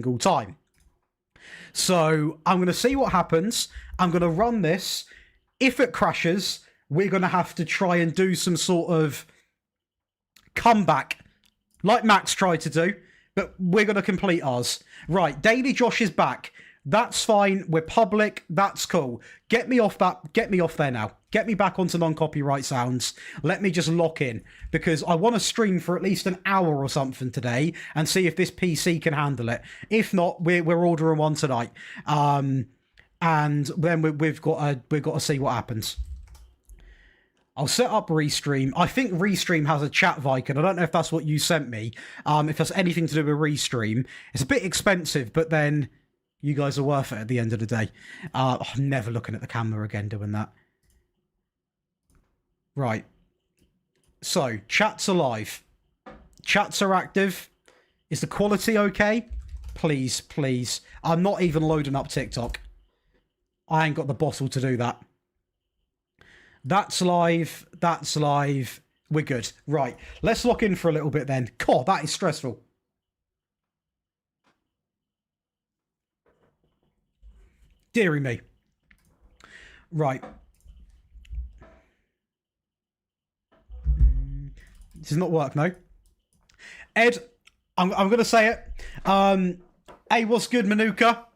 single time. So I'm going to see what happens. I'm going to run this. If it crashes, we're going to have to try and do some sort of comeback, like Max tried to do, but we're going to complete ours. Right, Daily Josh is back. That's fine. We're public. That's cool. Get me off that. Get me off there now. Get me back onto non-copyright sounds. Let me just lock in, because I want to stream for at least an hour or something today and see if this PC can handle it. If not, we're ordering one tonight. And then we've got to see what happens. I'll set up Restream. I think Restream has a chat icon. I don't know if that's what you sent me. If that's anything to do with Restream. It's a bit expensive, but then you guys are worth it at the end of the day. I'm never looking at the camera again doing that. Right. So, chats are live. Chats are active. Is the quality okay? Please, please. I'm not even loading up TikTok. I ain't got the bottle to do that. That's live. That's live. We're good. Right. Let's lock in for a little bit then. God, that is stressful. Deary me. Right. This does not work, no. Ed, I'm going to say it. Hey, what's good, Manuka?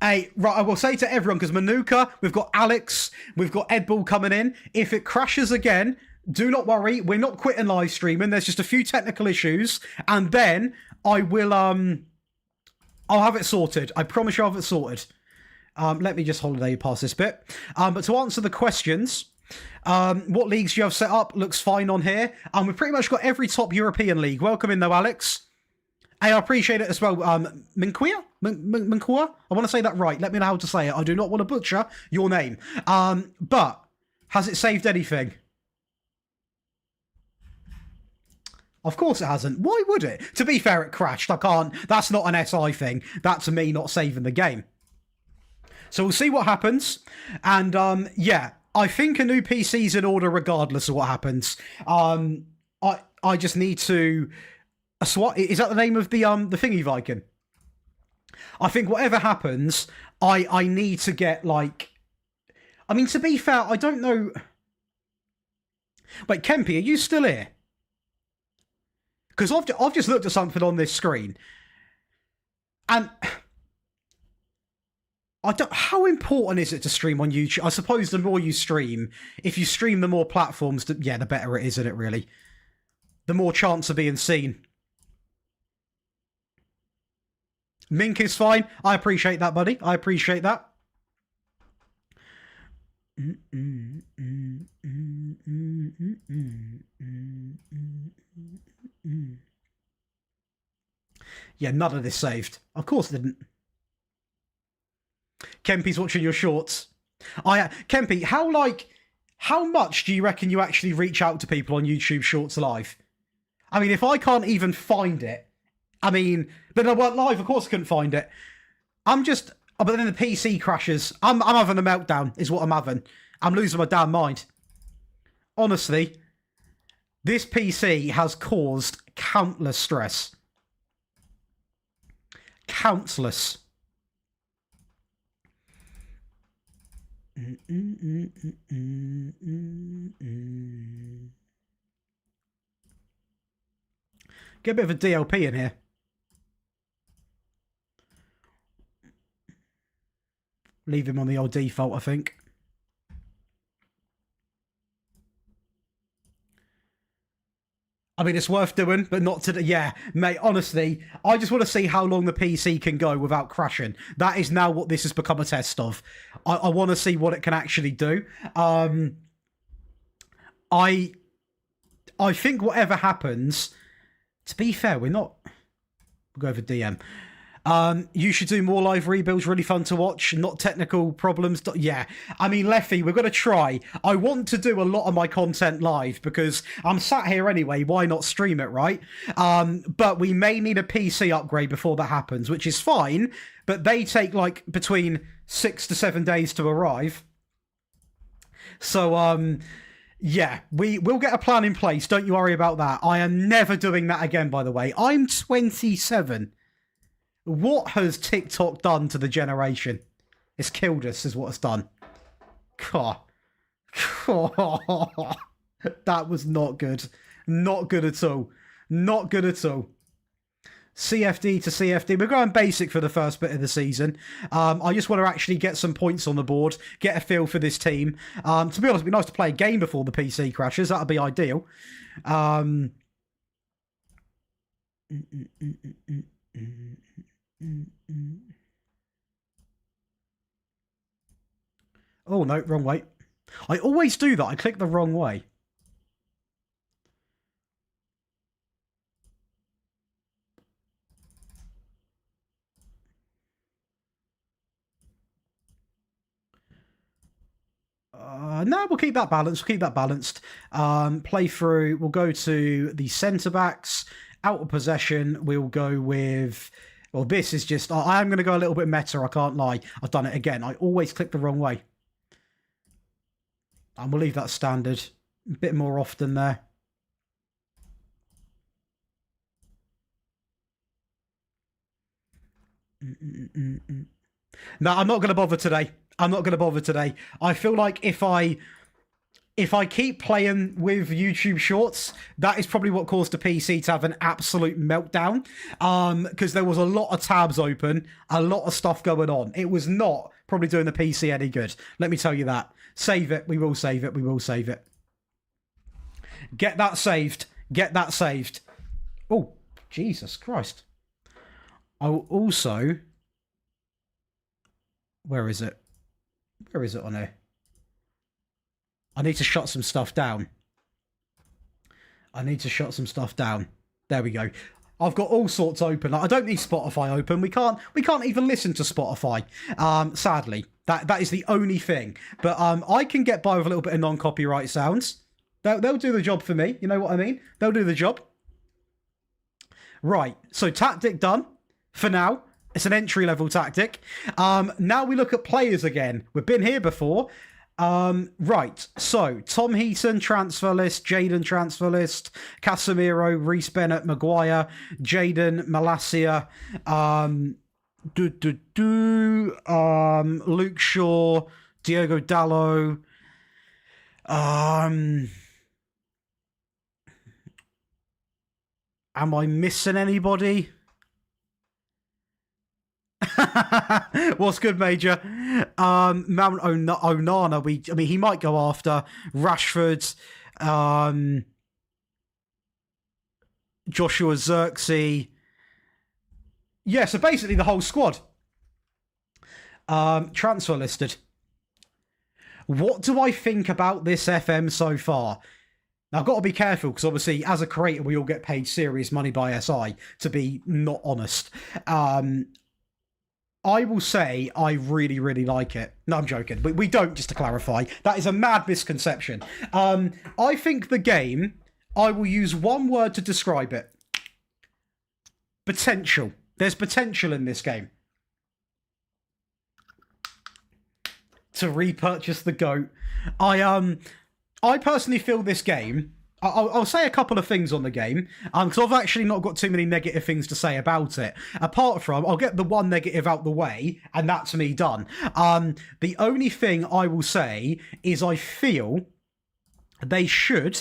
Hey, right, I will say to everyone, because Manuka, we've got Alex, we've got Ed Bull coming in. If it crashes again, do not worry. We're not quitting live streaming. There's just a few technical issues. And then I will, I'll have it sorted. I promise you I'll have it sorted. Let me just holiday past this bit. But to answer the questions, what leagues you have set up looks fine on here. We've pretty much got every top European league. Welcome in though, Alex. Hey, I appreciate it as well. Minquia? Minquia? I want to say that right. Let me know how to say it. I do not want to butcher your name. But has it saved anything? Of course it hasn't. Why would it? To be fair, it crashed. I can't. That's not an SI thing. That's me not saving the game. So we'll see what happens. And yeah, I think a new PC's in order regardless of what happens. I just need to... Is that the name of the thingy Viking? I think whatever happens, I need to get, like... I mean, to be fair, I don't know... Wait, Kempy, are you still here? Because I've just looked at something on this screen. And... I don't... How important is it to stream on YouTube? I suppose the more you stream, if you stream the more platforms, yeah, the better it is, isn't it, really? The more chance of being seen. Mink is fine. I appreciate that, buddy. I appreciate that. Yeah, none of this saved. Of course it didn't. Kempy's watching your shorts. Kempy, how much do you reckon you actually reach out to people on YouTube Shorts Live? I mean, if I can't even find it, I mean, but I weren't live, of course I couldn't find it. I'm just, but then the PC crashes. I'm having a meltdown, is what I'm having. I'm losing my damn mind. Honestly, this PC has caused countless stress. Countless. Get a bit of a DLP in here. Leave him on the old default, I think. I mean, it's worth doing, but not today. Yeah, mate, honestly, I just want to see how long the PC can go without crashing. That is now what this has become a test of. I want to see what it can actually do. I think whatever happens, to be fair, we're not... We'll go over DM. You should do more live rebuilds, really fun to watch, not technical problems. Yeah, I mean, Leffy, we're going to try. I want to do a lot of my content live because I'm sat here anyway, why not stream it, right? But we may need a PC upgrade before that happens, which is fine, but they take like between 6 to 7 days to arrive. So, Yeah, we will get a plan in place. Don't you worry about that. I am never doing that again, by the way. I'm 27. What has TikTok done to the generation? It's killed us, is what it's done. God. That was not good. Not good at all. Not good at all. CFD to CFD. We're going basic for the first bit of the season. I just want to actually get some points on the board, get a feel for this team. To be honest, it'd be nice to play a game before the PC crashes. That would be ideal. Oh, no, wrong way. I always do that. I click the wrong way. No, we'll keep that balanced. We'll keep that balanced. Play through. We'll go to the centre backs. Out of possession, we'll go with... Well, this is just... I am going to go a little bit meta, I can't lie. I've done it again. I always click the wrong way. And we'll leave that standard. A bit more often there. No, I'm not going to bother today. I'm not going to bother today. I feel like if I keep playing with YouTube Shorts, that is probably what caused the PC to have an absolute meltdown. Because there was a lot of tabs open, a lot of stuff going on. It was not probably doing the PC any good. Let me tell you that. Save it. We will save it. We will save it. Get that saved. Get that saved. Oh, Jesus Christ. I will also... Where is it? Where is it on here? I need to shut some stuff down. I need to shut some stuff down. There we go. I've got all sorts open. I don't need Spotify open. We can't even listen to Spotify. Sadly. That is the only thing. But I can get by with a little bit of non-copyright sounds. They'll do the job for me. You know what I mean? They'll do the job. Right. So tactic done for now. It's an entry-level tactic. Now we look at players again. We've been here before. Right. So, Tom Heaton, transfer list. Jaden, transfer list. Casemiro, Reece Bennett, Maguire. Jaden, Malacia. Luke Shaw. Diogo Dalot. Am I missing anybody? What's good, Major? Mount Onana. I mean, he might go after Rashford. Joshua Zirkzee. Yeah, so basically the whole squad. Transfer listed. What do I think about this FM so far? Now, I've got to be careful because obviously, as a creator, we all get paid serious money by SI, to be not honest. I will say I really, really like it. No, I'm joking. We don't, just to clarify. That is a mad misconception. I think the game, I will use one word to describe it. Potential. There's potential in this game. To repurchase the GOAT. I personally feel this game... I'll say a couple of things on the game, because I've actually not got too many negative things to say about it. Apart from, I'll get the one negative out the way, and that's me done. The only thing I will say is I feel they should...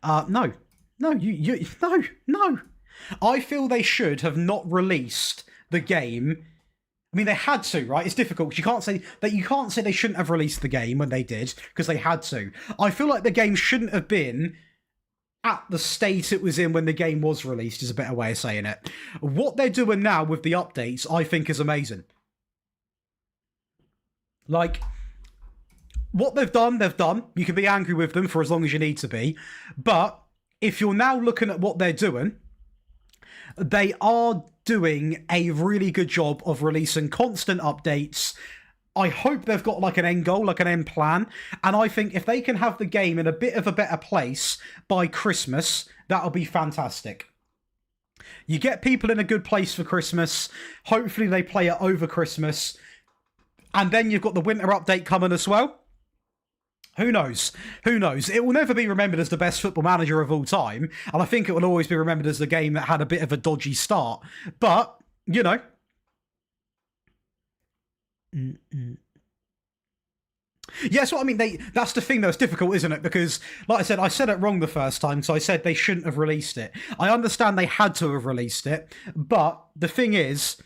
No. I feel they should have not released the game... I mean, they had to, right? It's difficult because you can't say they shouldn't have released the game when they did because they had to. I feel like the game shouldn't have been at the state it was in when the game was released, is a better way of saying it. What they're doing now with the updates, I think, is amazing. Like, what they've done. You can be angry with them for as long as you need to be. But if you're now looking at what they're doing, they are doing a really good job of releasing constant updates. I hope they've got like an end goal, like an end plan. And I think if they can have the game in a bit of a better place by Christmas, that'll be fantastic. You get people in a good place for Christmas. Hopefully they play it over Christmas. And then you've got the winter update coming as well. Who knows? Who knows? It will never be remembered as the best football manager of all time, and I think it will always be remembered as the game that had a bit of a dodgy start. But, you know. Yes, what I mean, that's the thing, though. It's difficult, isn't it? Because, like I said it wrong the first time, so I said they shouldn't have released it. I understand they had to have released it, but the thing is,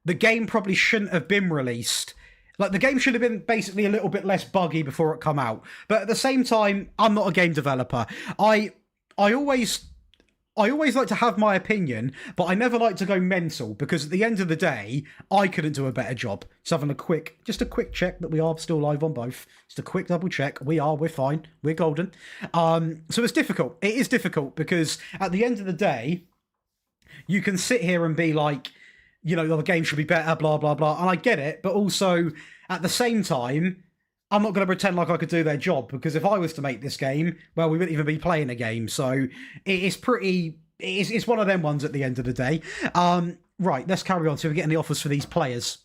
the game probably shouldn't have been released. Like, the game should have been basically a little bit less buggy before it come out. But at the same time, I'm not a game developer. I always like to have my opinion, but I never like to go mental, because at the end of the day, I couldn't do a better job. Just having a quick check that we are still live on both. Just a quick double check. We're fine. We're golden. So it's difficult. It is difficult, because at the end of the day, you can sit here and be like, you know, the game should be better, blah, blah, blah. And I get it, but also, at the same time, I'm not going to pretend like I could do their job, because if I was to make this game, well, we wouldn't even be playing a game. So it's one of them ones at the end of the day. Right, let's carry on. So we're getting the offers for these players.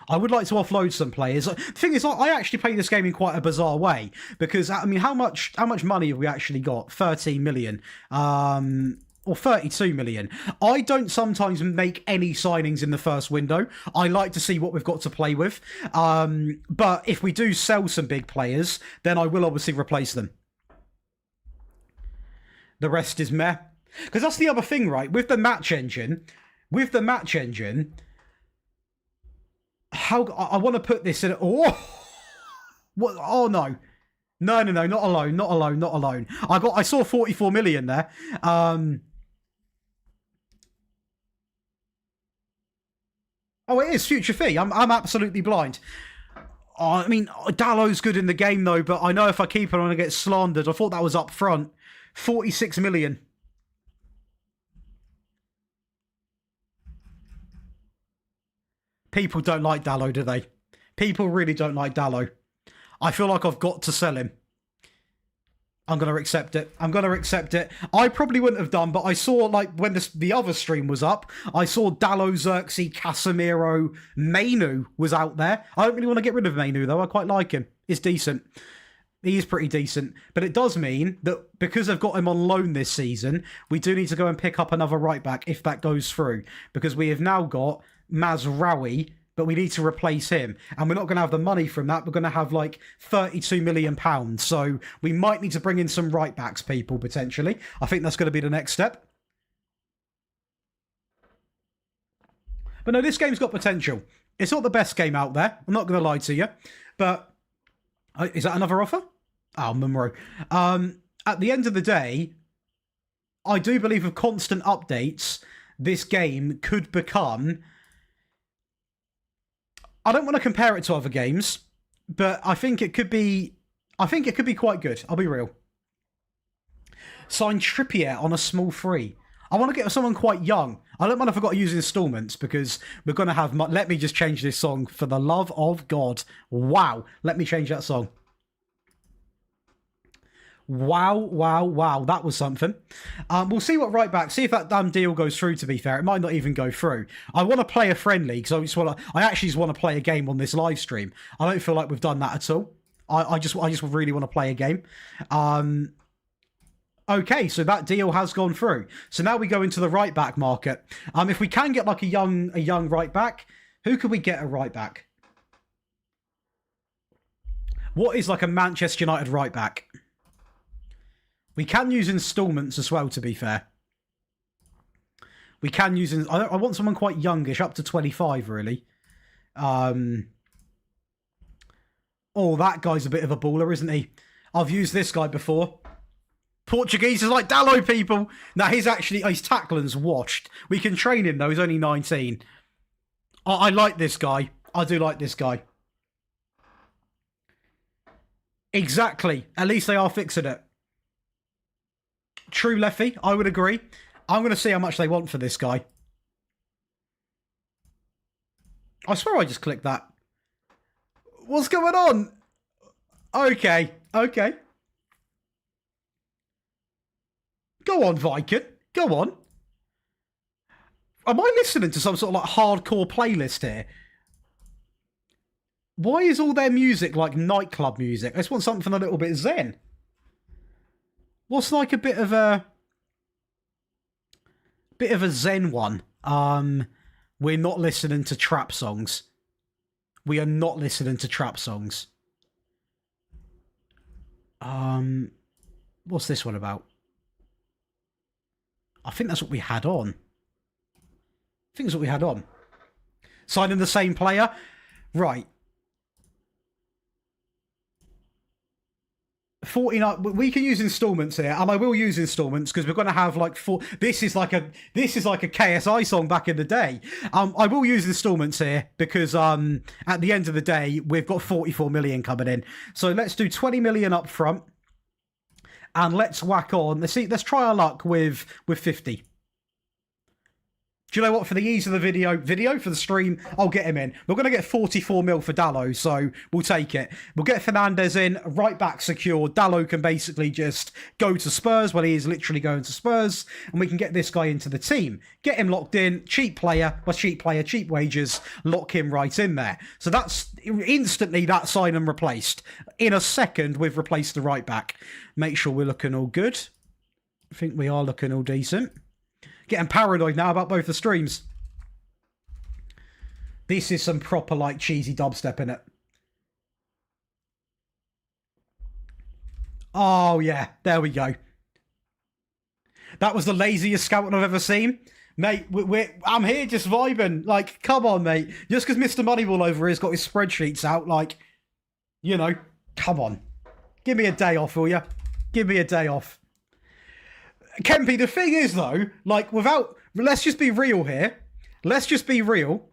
I would like to offload some players. The thing is, I actually play this game in quite a bizarre way, because, I mean, how much money have we actually got? 13 million. Or 32 million. I don't sometimes make any signings in the first window. I like to see what we've got to play with. But if we do sell some big players, then I will obviously replace them. The rest is meh. Because that's the other thing, right? With the match engine, how I want to put this in. Oh, what? Oh no. No, not alone. I saw 44 million there. Oh, it is future fee. I'm absolutely blind. I mean, Dallow's good in the game, though, but I know if I keep it, I'm going to get slandered. I thought that was up front. 46 million. People don't like Dallow, do they? People really don't like Dallow. I feel like I've got to sell him. I'm going to accept it. I probably wouldn't have done, but I saw, like, when the other stream was up, I saw Dallow, Xerxes, Casemiro, Mainu was out there. I don't really want to get rid of Mainu, though. I quite like him. He's decent. He is pretty decent. But it does mean that because I've got him on loan this season, we do need to go and pick up another right-back if that goes through. Because we have now got Mazraoui, but we need to replace him. And we're not going to have the money from that. We're going to have like £32 million. So we might need to bring in some right-backs, people, potentially. I think that's going to be the next step. But no, this game's got potential. It's not the best game out there. I'm not going to lie to you. But is that another offer? Oh, Monroe. At the end of the day, I do believe with constant updates, this game could become... I don't want to compare it to other games, but I think it could be quite good. I'll be real. Sign Trippier on a small free. I want to get someone quite young. I don't mind if I've got to use installments, because we're going to have... Let me just change this song, for the love of God. Wow. Let me change that song. Wow. That was something. We'll see what right back. See if that damn deal goes through, to be fair. It might not even go through. I want to play a friendly, because I actually just want to play a game on this live stream. I don't feel like we've done that at all. I just really want to play a game. Okay, so that deal has gone through. So now we go into the right back market. If we can get like a young right back, who could we get a right back? What is like a Manchester United right back? We can use installments as well, to be fair. We can use... I want someone quite youngish, up to 25, really. Oh, that guy's a bit of a baller, isn't he? I've used this guy before. Portuguese is like Dallow, people. Now, his tackling's washed. We can train him, though. He's only 19. I like this guy. I do like this guy. Exactly. At least they are fixing it. True, Leffy. I would agree. I'm going to see how much they want for this guy. I swear I just clicked that. What's going on? Okay. Go on, Viking. Go on. Am I listening to some sort of like hardcore playlist here? Why is all their music like nightclub music? I just want something a little bit zen. What's like a bit of a zen one? We're not listening to trap songs. We are not listening to trap songs. What's this one about? I think that's what we had on. Signing the same player? Right. 49. We can use installments here, and I will use installments because we're going to have like four. This is like a KSI song back in the day. I will use installments here because at the end of the day we've got 44 million coming in. So let's do 20 million up front, and let's whack on. Let's try our luck with 50. Do you know what? For the ease of the video for the stream, I'll get him in. We're going to get 44 mil for Dallo, so we'll take it. We'll get Fernandez in, right back secure. Dallo can basically just go to Spurs. Well, he is literally going to Spurs, and we can get this guy into the team. Get him locked in. Cheap wages, lock him right in there. So that's instantly that sign and replaced. In a second, we've replaced the right back. Make sure we're looking all good. I think we are looking all decent. Getting paranoid now about both the streams. This is some proper, like, cheesy dubstep in it. Oh, yeah. There we go. That was the laziest scouting I've ever seen. Mate, I'm here just vibing. Like, come on, mate. Just because Mr. Moneyball over here's got his spreadsheets out, like, you know, come on. Give me a day off, will you? Give me a day off. Kempy, the thing is, though, like, let's just be real here. Let's just be real.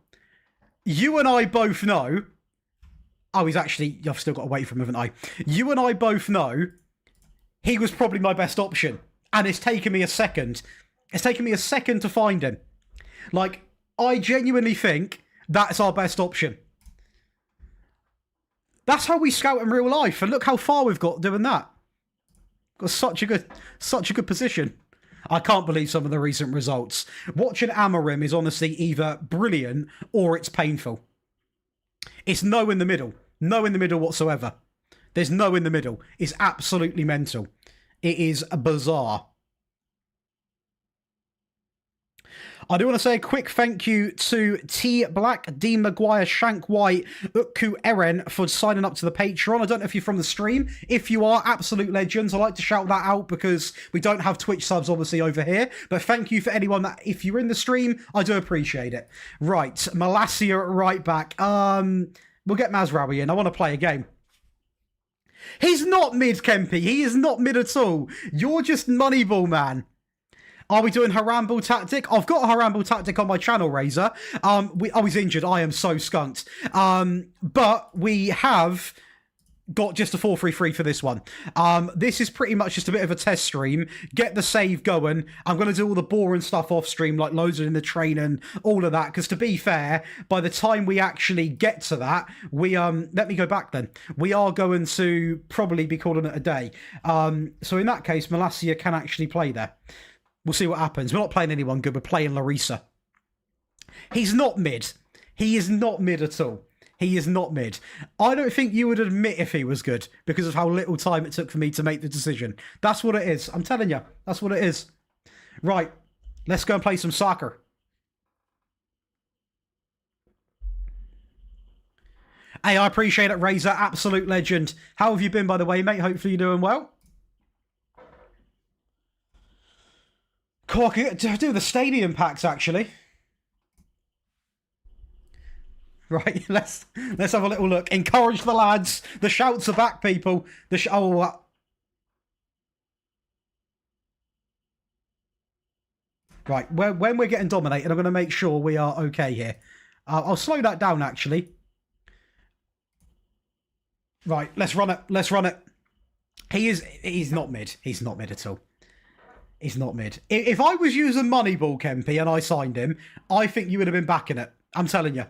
You and I both know. Oh, I've still got to wait for him, haven't I? You and I both know he was probably my best option. And it's taken me a second. It's taken me a second to find him. Like, I genuinely think that's our best option. That's how we scout in real life. And look how far we've got doing that. Got such a good position. I can't believe some of the recent results. Watching Amorim is honestly either brilliant or it's painful. It's no in the middle. No in the middle whatsoever. There's no in the middle. It's absolutely mental. It is bizarre. I do want to say a quick thank you to T Black, Dean Maguire, Shank White, Ukku Eren for signing up to the Patreon. I don't know if you're from the stream. If you are, absolute legends. I like to shout that out because we don't have Twitch subs obviously over here. But thank you for anyone that, if you're in the stream, I do appreciate it. Right, Malacia at right back. We'll get Mazraoui in. I want to play a game. He's not mid, Kempy. He is not mid at all. You're just Moneyball, man. Are we doing Haramble Tactic? I've got a Haramble Tactic on my channel, Razor. I was injured. I am so skunked. But we have got just a 4-3-3 for this one. This is pretty much just a bit of a test stream. Get the save going. I'm going to do all the boring stuff off stream, like loads in the train and all of that. Because to be fair, by the time we actually get to that, let me go back then. We are going to probably be calling it a day. So in that case, Malacia can actually play there. We'll see what happens. We're not playing anyone good. We're playing Larissa. He's not mid. He is not mid at all. He is not mid. I don't think you would admit if he was good because of how little time it took for me to make the decision. That's what it is. I'm telling you. That's what it is. Right. Let's go and play some soccer. Hey, I appreciate it, Razor. Absolute legend. How have you been, by the way, mate? Hopefully you're doing well. Cool, I could do the stadium packs, actually. Right, let's have a little look. Encourage the lads. The shouts are back, people. Right, when we're getting dominated, I'm going to make sure we are okay here. I'll slow that down, actually. Right, let's run it. Let's run it. He's not mid. He's not mid at all. He's not mid. If I was using Moneyball, Kempy, and I signed him, I think you would have been backing it. I'm telling you.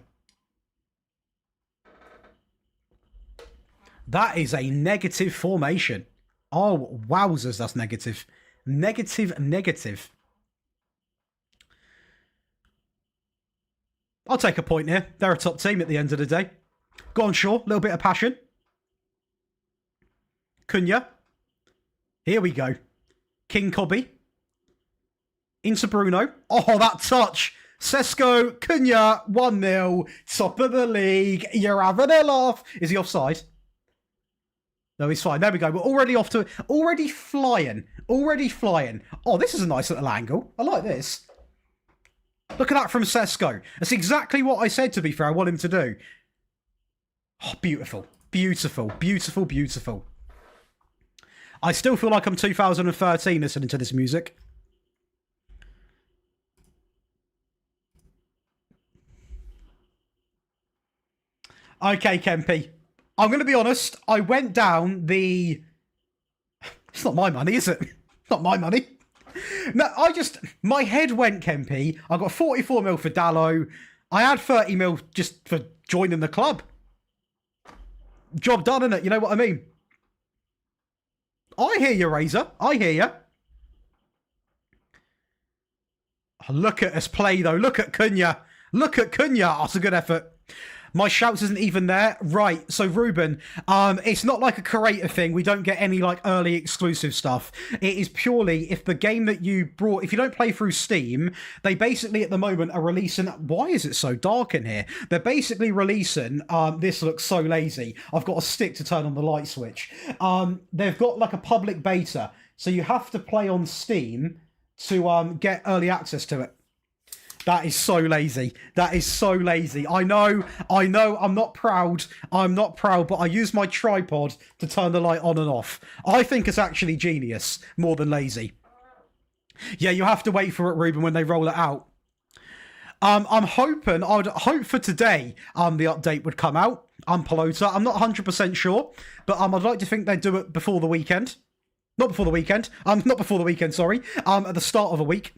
That is a negative formation. Oh, wowzers, that's negative. Negative. I'll take a point here. They're a top team at the end of the day. Go on, Shaw. A little bit of passion. Cunha. Here we go. King Cobby. Into Bruno. Oh, that touch. Sesko, Cunha, 1-0. Top of the league. You're having a laugh. Is he offside? No, he's fine. There we go. We're already off to... Already flying. Already flying. Oh, this is a nice little angle. I like this. Look at that from Sesko. That's exactly what I said, to be fair, I want him to do. Oh, beautiful. Beautiful. Beautiful, beautiful. I still feel like I'm 2013 listening to this music. Okay, Kempy. I'm going to be honest. I went down the... It's not my money, is it? Not my money. No, my head went, Kempy. I got 44 mil for Dallo. I had 30 mil just for joining the club. Job done, innit? You know what I mean? I hear you, Razor. I hear you. Oh, look at us play, though. Look at Cunha. Look at Cunha. That's a good effort. My shouts isn't even there. Right, so Ruben, it's not like a creator thing. We don't get any like early exclusive stuff. It is purely if the game that you brought, if you don't play through Steam, they basically at the moment are releasing, why is it so dark in here? They're basically releasing, this looks so lazy. I've got a stick to turn on the light switch. They've got like a public beta. So you have to play on Steam to get early access to it. That is so lazy. That is so lazy. I know, I'm not proud. I'm not proud, but I use my tripod to turn the light on and off. I think it's actually genius, more than lazy. Yeah, you have to wait for it, Ruben, when they roll it out. I'm hoping, I would hope for today, the update would come out. Pelota. I'm not 100% sure, but I'd like to think they'd do it before the weekend. Not before the weekend. Not before the weekend, sorry. At the start of a week.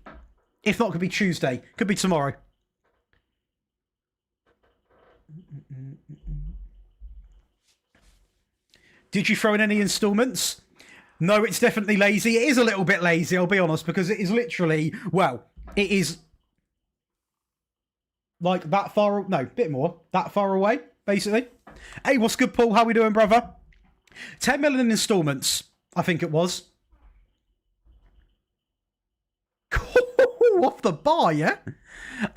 If not, it could be Tuesday. Could be tomorrow. Did you throw in any installments? No, it's definitely lazy. It is a little bit lazy, I'll be honest, because it is literally, well, it is like that far, no, bit more, that far away, basically. Hey, what's good, Paul? How we doing, brother? 10 million installments, I think it was. Off the bar, yeah?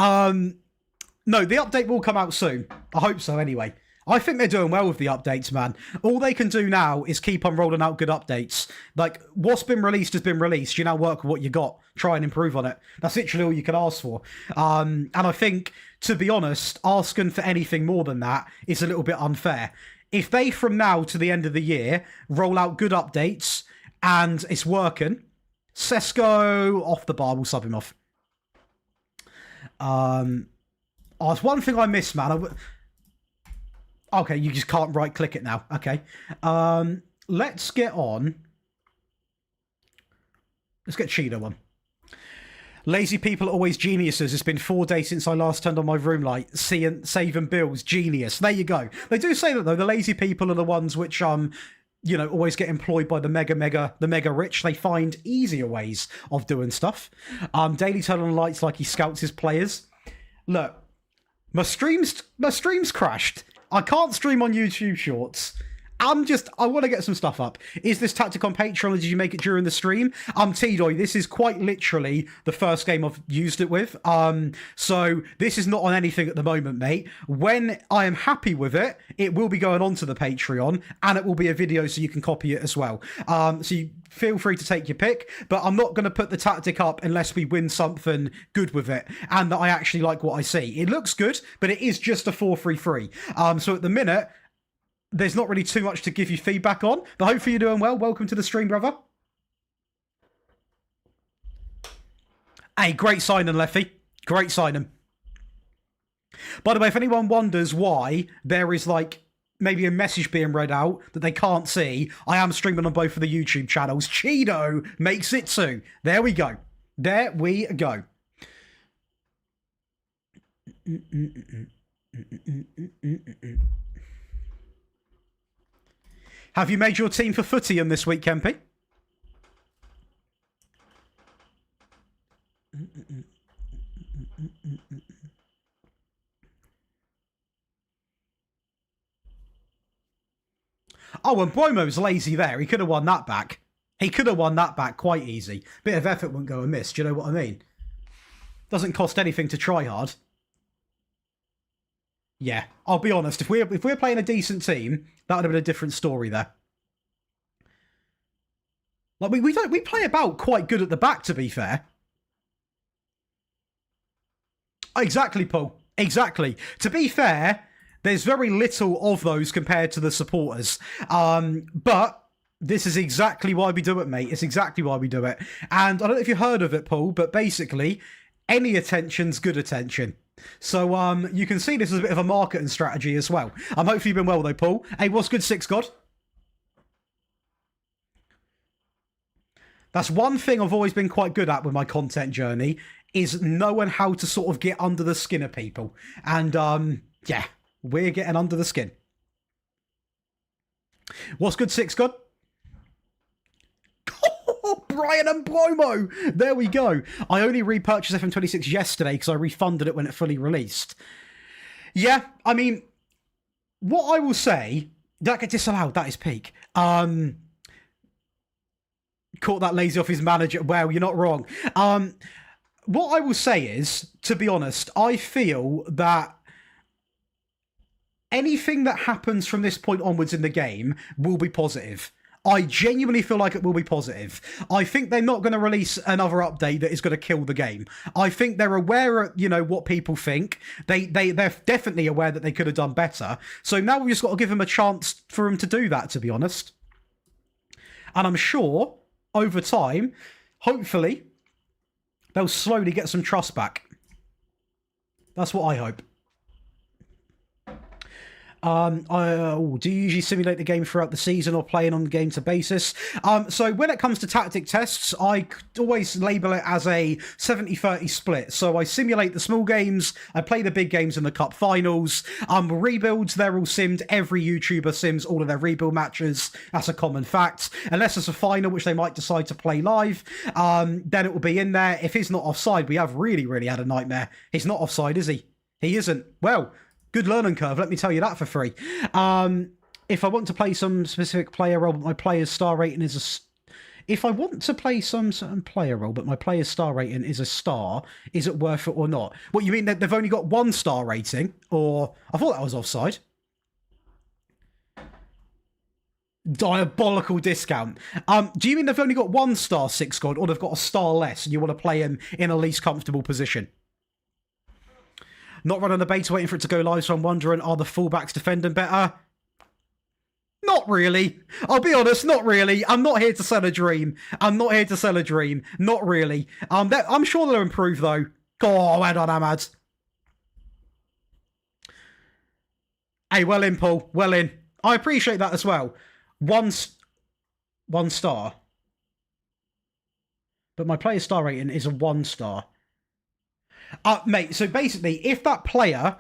No, the update will come out soon. I hope so, anyway. I think they're doing well with the updates, man. All they can do now is keep on rolling out good updates. Like, what's been released has been released. You now work with what you got. Try and improve on it. That's literally all you can ask for. And I think, to be honest, asking for anything more than that is a little bit unfair. If they, from now to the end of the year, roll out good updates and it's working, Sesko off the bar, we'll sub him off. There's one thing I missed, man. Okay, you just can't right click it now. Okay. Let's get on. Let's get Cheetah on. Lazy people are always geniuses. It's been 4 days since I last turned on my room light. Saving bills. Genius. There you go. They do say that, though. The lazy people are the ones which, you know, always get employed by the mega rich. They find easier ways of doing stuff. Daily turn on lights like he scouts his players. Look, my stream's crashed. I can't stream on YouTube Shorts. I want to get some stuff up. Is this tactic on Patreon, or did you make it during the stream? T-Doy, this is quite literally the first game I've used it with. So this is not on anything at the moment, mate. When I am happy with it, it will be going onto the Patreon, and it will be a video so you can copy it as well. So you feel free to take your pick, but I'm not going to put the tactic up unless we win something good with it, and that I actually like what I see. It looks good, but it is just a 4-3-3. So at the minute, there's not really too much to give you feedback on, but hopefully you're doing well. Welcome to the stream, brother. Hey, great signing, Leffy. Great signing. By the way, if anyone wonders why there is, like, maybe a message being read out that they can't see, I am streaming on both of the YouTube channels. Cheeto makes it too. There we go. There we go. Have you made your team for Footium this week, Kempy? Oh, and Bromo's lazy there. He could have won that back. He could have won that back quite easy. Bit of effort wouldn't go amiss. Do you know what I mean? Doesn't cost anything to try hard. Yeah, I'll be honest. If we're playing a decent team, that would have been a different story there. Like we play about quite good at the back, to be fair. Exactly, Paul. Exactly. To be fair, there's very little of those compared to the supporters. But this is exactly why we do it, mate. It's exactly why we do it. And I don't know if you heard of it, Paul, but basically, any attention's good attention. So you can see this as a bit of a marketing strategy as well. Hopefully you've been well though, Paul. Hey, what's good, Six God? That's one thing I've always been quite good at with my content journey, is knowing how to sort of get under the skin of people. And yeah, we're getting under the skin. What's good, Six God? Brian and Bromo! There we go. I only repurchased FM26 yesterday because I refunded it when it fully released. Yeah, I mean, what I will say, that get disallowed, that is peak. Caught that lazy off his manager. Well, you're not wrong. What I will say is, to be honest, I feel that anything that happens from this point onwards in the game will be positive. I genuinely feel like it will be positive. I think they're not going to release another update that is going to kill the game. I think they're aware of, you know, what people think. They're definitely aware that they could have done better. So now we've just got to give them a chance for them to do that, to be honest. And I'm sure, over time, hopefully, they'll slowly get some trust back. That's what I hope. Do you usually simulate the game throughout the season or playing on a game-to basis? So when it comes to tactic tests, I always label it as a 70-30 split. So I simulate the small games, I play the big games in the cup finals. Rebuilds, they're all simmed. Every YouTuber sims all of their rebuild matches. That's a common fact. Unless it's a final, which they might decide to play live, then it will be in there. If he's not offside, we have really, really had a nightmare. He's not offside, is he? He isn't. Well, good learning curve, let me tell you that for free. If I want to play some specific player role, but my player's star rating is a... If I want to play some certain player role, but my player's star rating is a star, is it worth it or not? What, you mean that they've only got 1 star rating? Or... I thought that was offside. Diabolical discount. Do you mean they've only got 1 star, Six God, or they've got a star less and you want to play him in a least comfortable position? Not running the beta, waiting for it to go live, so I'm wondering, are the fullbacks defending better? Not really. I'll be honest, not really. I'm not here to sell a dream. Not really. I'm sure they'll improve, though. Oh, well done, Ahmad. Hey, well in, Paul. Well in. I appreciate that as well. One star. But my player star rating is a 1 star. Mate, so basically, if that player,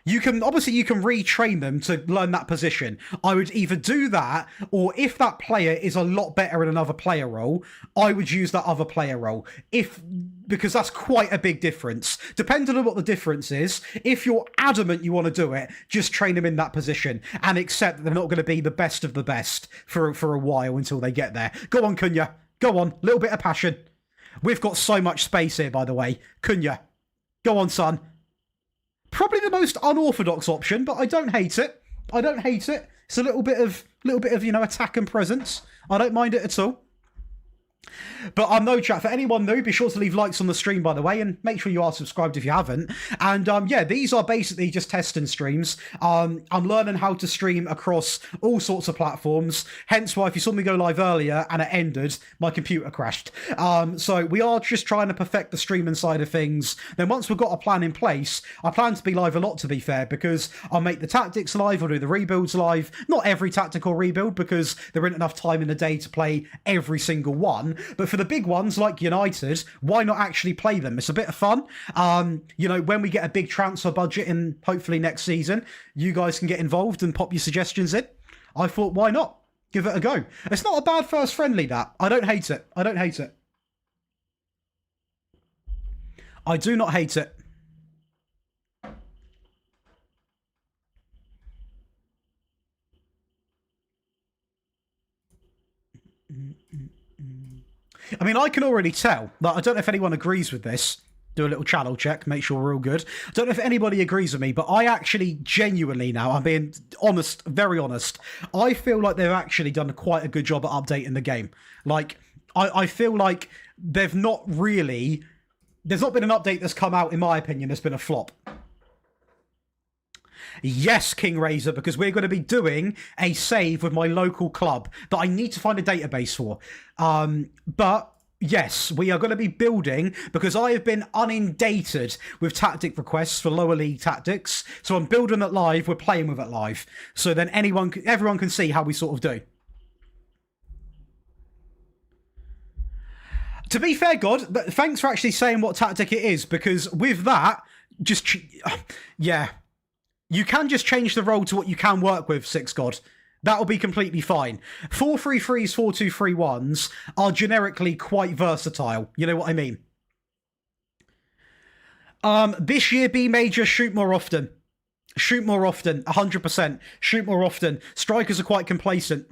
you can retrain them to learn that position. I would either do that, or if that player is a lot better in another player role, I would use that other player role. Because that's quite a big difference. Depending on what the difference is, if you're adamant you want to do it, just train them in that position and accept that they're not going to be the best of the best for a while until they get there. Go on, Cunha. Go on. Little bit of passion. We've got so much space here, by the way. Cunha. Go on, son. Probably the most unorthodox option, but I don't hate it. It's a little bit of, you know, attack and presence. I don't mind it at all. But no chat, for anyone new, be sure to leave likes on the stream, by the way, and make sure you are subscribed if you haven't. And yeah, these are basically just testing streams. I'm learning how to stream across all sorts of platforms, hence why if you saw me go live earlier and it ended, my computer crashed. So we are just trying to perfect the streaming side of things. Then once we've got a plan in place, I plan to be live a lot, to be fair, because I'll make the tactics live, I'll do the rebuilds live. Not every tactical rebuild, because there isn't enough time in the day to play every single one. But for the big ones like United, why not actually play them? It's a bit of fun. You know, when we get a big transfer budget in, hopefully next season, you guys can get involved and pop your suggestions in. I thought, why not? Give it a go. It's not a bad first friendly, that. I don't hate it. I do not hate it. I mean, I can already tell. Like, I don't know if anyone agrees with this. Do a little channel check, make sure we're all good. I don't know if anybody agrees with me, but I actually genuinely now, I'm being honest, very honest, I feel like they've actually done quite a good job at updating the game. Like, I feel like there's not been an update that's come out, in my opinion, that's been a flop. Yes, King Razor, because we're going to be doing a save with my local club that I need to find a database for. But yes, we are going to be building, because I have been inundated with tactic requests for lower league tactics. So I'm building it live, we're playing with it live. So then everyone can see how we sort of do. To be fair, God, thanks for actually saying what tactic it is, because with that, yeah, you can just change the role to what you can work with, Six God. That'll be completely fine. 4-3-3s, 4-2-3-1s are generically quite versatile. You know what I mean? This year, B Major, shoot more often. Shoot more often, 100%. Shoot more often. Strikers are quite complacent.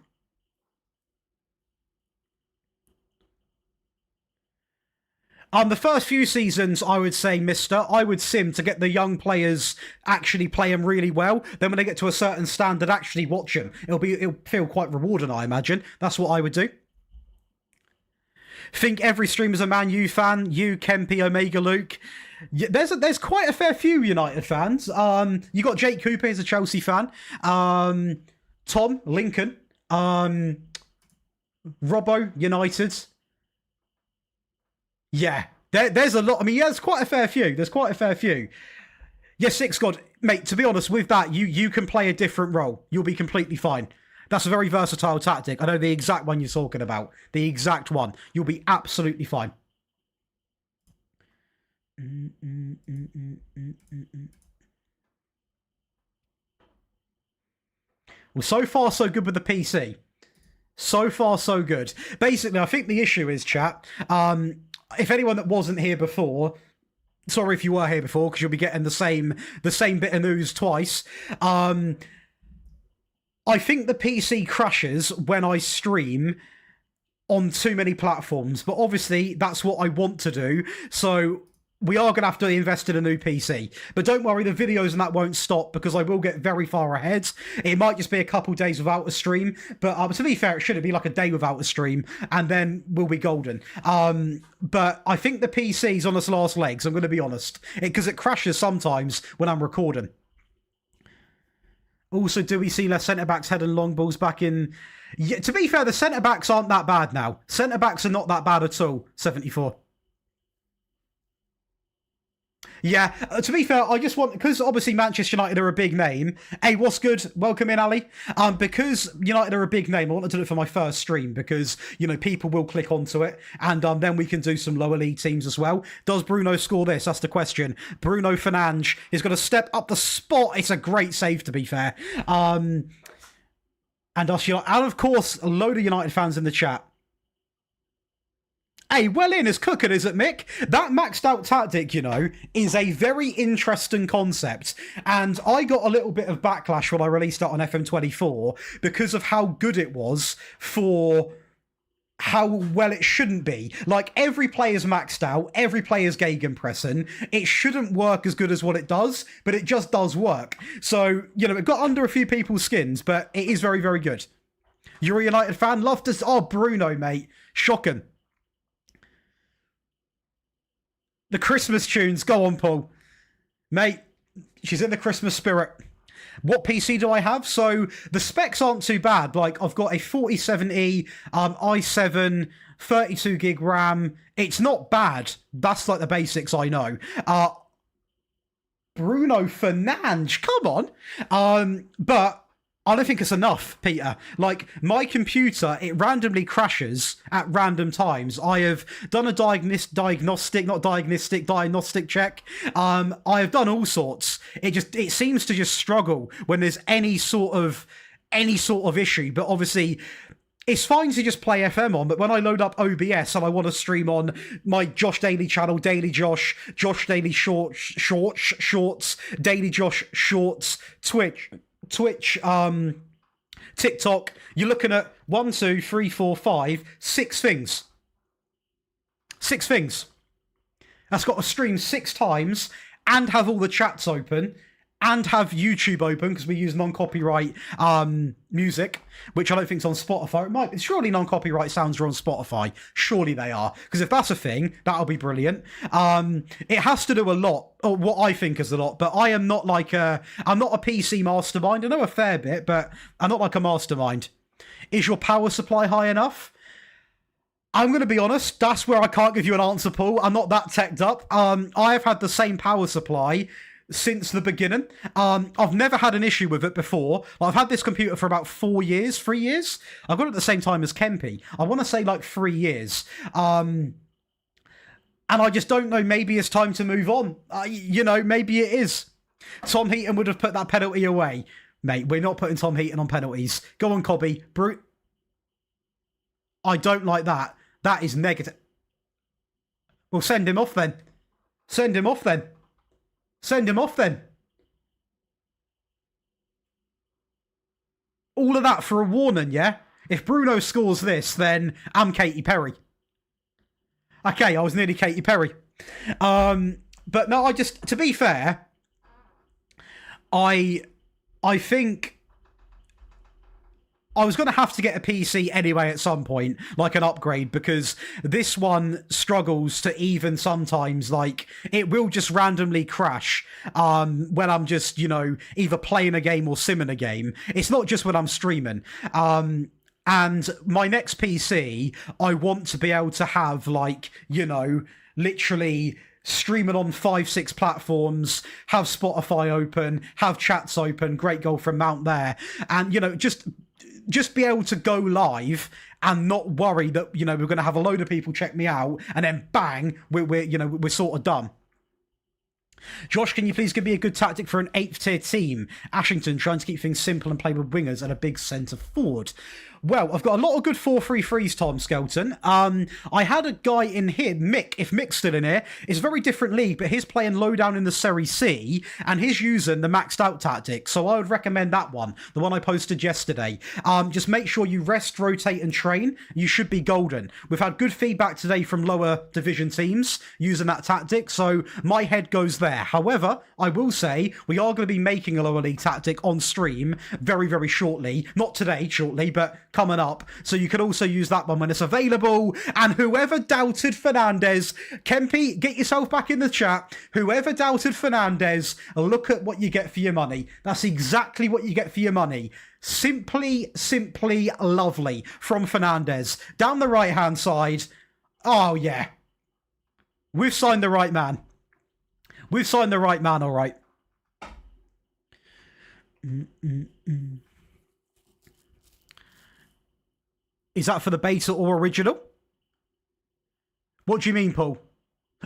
The first few seasons, I would say, I would sim to get the young players actually play them really well. Then when they get to a certain standard, actually watch them. It'll feel quite rewarding, I imagine. That's what I would do. Think every streamer's a Man U fan. You, Kempy, Omega Luke. Yeah, there's quite a fair few United fans. You got Jake Cooper, he's a Chelsea fan. Tom, Lincoln. Robbo, United. Yeah, there's a lot. I mean, yeah, there's quite a fair few. Yeah, Six God, mate, to be honest, with that, you can play a different role. You'll be completely fine. That's a very versatile tactic. I know the exact one you're talking about. The exact one. You'll be absolutely fine. Well, so far, so good with the PC. So far, so good. Basically, I think the issue is, chat, if anyone that wasn't here before, sorry if you were here before, because you'll be getting the same bit of news twice. I think the PC crashes when I stream on too many platforms, but obviously that's what I want to do. So we are going to have to invest in a new PC. But don't worry, the videos and that won't stop, because I will get very far ahead. It might just be a couple days without a stream. But to be fair, it shouldn't be like a day without a stream. And then we'll be golden. But I think the PC's on its last legs, I'm going to be honest. Because it crashes sometimes when I'm recording. Also, do we see less centre-backs heading long balls back in? Yeah, to be fair, the centre-backs aren't that bad now. Centre-backs are not that bad at all, 74. Yeah, to be fair, I just want, because obviously Manchester United are a big name. Hey, what's good? Welcome in, Ali. Because United are a big name, I want to do it for my first stream, because, you know, people will click onto it, and then we can do some lower league teams as well. Does Bruno score this? That's the question. Bruno Fernandes is going to step up the spot. It's a great save, to be fair. And us, and of course, a load of United fans in the chat. Hey, well in is cooking, is it, Mick? That maxed out tactic, you know, is a very interesting concept. And I got a little bit of backlash when I released it on FM24 because of how good it was for how well it shouldn't be. Like, every player's maxed out, every player's gegenpressing. It shouldn't work as good as what it does, but it just does work. So, you know, it got under a few people's skins, but it is very, very good. You're a United fan? Love to... Oh, Bruno, mate. Shocking. The Christmas tunes. Go on, Paul. Mate, she's in the Christmas spirit. What PC do I have? So the specs aren't too bad. Like, I've got a 4070 i7, 32 gig RAM. It's not bad. That's like the basics I know. Bruno Fernandes, come on. But I don't think it's enough, Peter. Like, my computer, it randomly crashes at random times. I have done a diagnostic check. I have done all sorts. It seems to just struggle when there's any sort of issue. But obviously, it's fine to just play FM on, but when I load up OBS and I want to stream on my Josh Daily channel, Daily Josh Daily Shorts, Daily Josh Shorts, Twitch, TikTok, you're looking at 1, 2, 3, 4, 5, 6 things. 6 things. That's got to stream 6 times and have all the chats open and have YouTube open because we use non-copyright music, which I don't think is on Spotify. It might be. Surely non-copyright sounds are on Spotify. Surely they are. Because if that's a thing, that'll be brilliant. It has to do a lot, or what I think is a lot, but I am not like I'm not a PC mastermind. I know a fair bit, but I'm not like a mastermind. Is your power supply high enough? I'm going to be honest, that's where I can't give you an answer, Paul. I'm not that teched up. I have had the same power supply since the beginning. I've never had an issue with it before. I've had this computer for about 4 years, 3 years. I've got it at the same time as Kempy. I want to say like 3 years. And I just don't know, maybe it's time to move on. Maybe it is. Tom Heaton would have put that penalty away. Mate, we're not putting Tom Heaton on penalties. Go on, Cobby. Brute. I don't like that. That is negative. Well, send him off then. Send him off then. Send him off then. All of that for a warning, yeah? If Bruno scores this, then I'm Katy Perry. Okay, I was nearly Katy Perry. But no, to be fair, I think I was going to have to get a PC anyway at some point, like an upgrade, because this one struggles to even sometimes, like, it will just randomly crash when I'm just, either playing a game or simming a game. It's not just when I'm streaming. And my next PC, I want to be able to have, like, literally streaming on 5-6 platforms, have Spotify open, have chats open, great goal from Mount there, and, just be able to go live and not worry that, we're going to have a load of people check me out and then bang, we're sort of done. Josh, can you please give me a good tactic for an 8th tier team? Ashington trying to keep things simple and play with wingers and a big centre forward. Well, I've got a lot of good 4-3-3s, Tom Skelton. I had a guy in here, Mick. If Mick's still in here, it's a very different league, but he's playing low down in the Serie C, and he's using the maxed out tactic. So I would recommend that one, the one I posted yesterday. Just make sure you rest, rotate, and train. You should be golden. We've had good feedback today from lower division teams using that tactic, so my head goes there. However, I will say we are going to be making a lower league tactic on stream very, very shortly. Not today, shortly, but coming up, so you can also use that one when it's available. And whoever doubted Fernandez, Kempy, get yourself back in the chat. Whoever doubted Fernandez, look at what you get for your money. That's exactly what you get for your money. Simply lovely from Fernandez. Down the right hand side. Oh yeah, we've signed the right man. We've signed the right man, all right. Is that for the beta or original? What do you mean, Paul?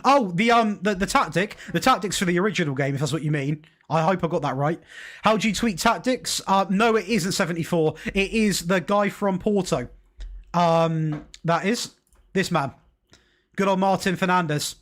Oh, the tactic. The tactics for the original game, if that's what you mean. I hope I got that right. How do you tweet tactics? No, it isn't 74. It is the guy from Porto. That is this man. Good old Martin Fernandez.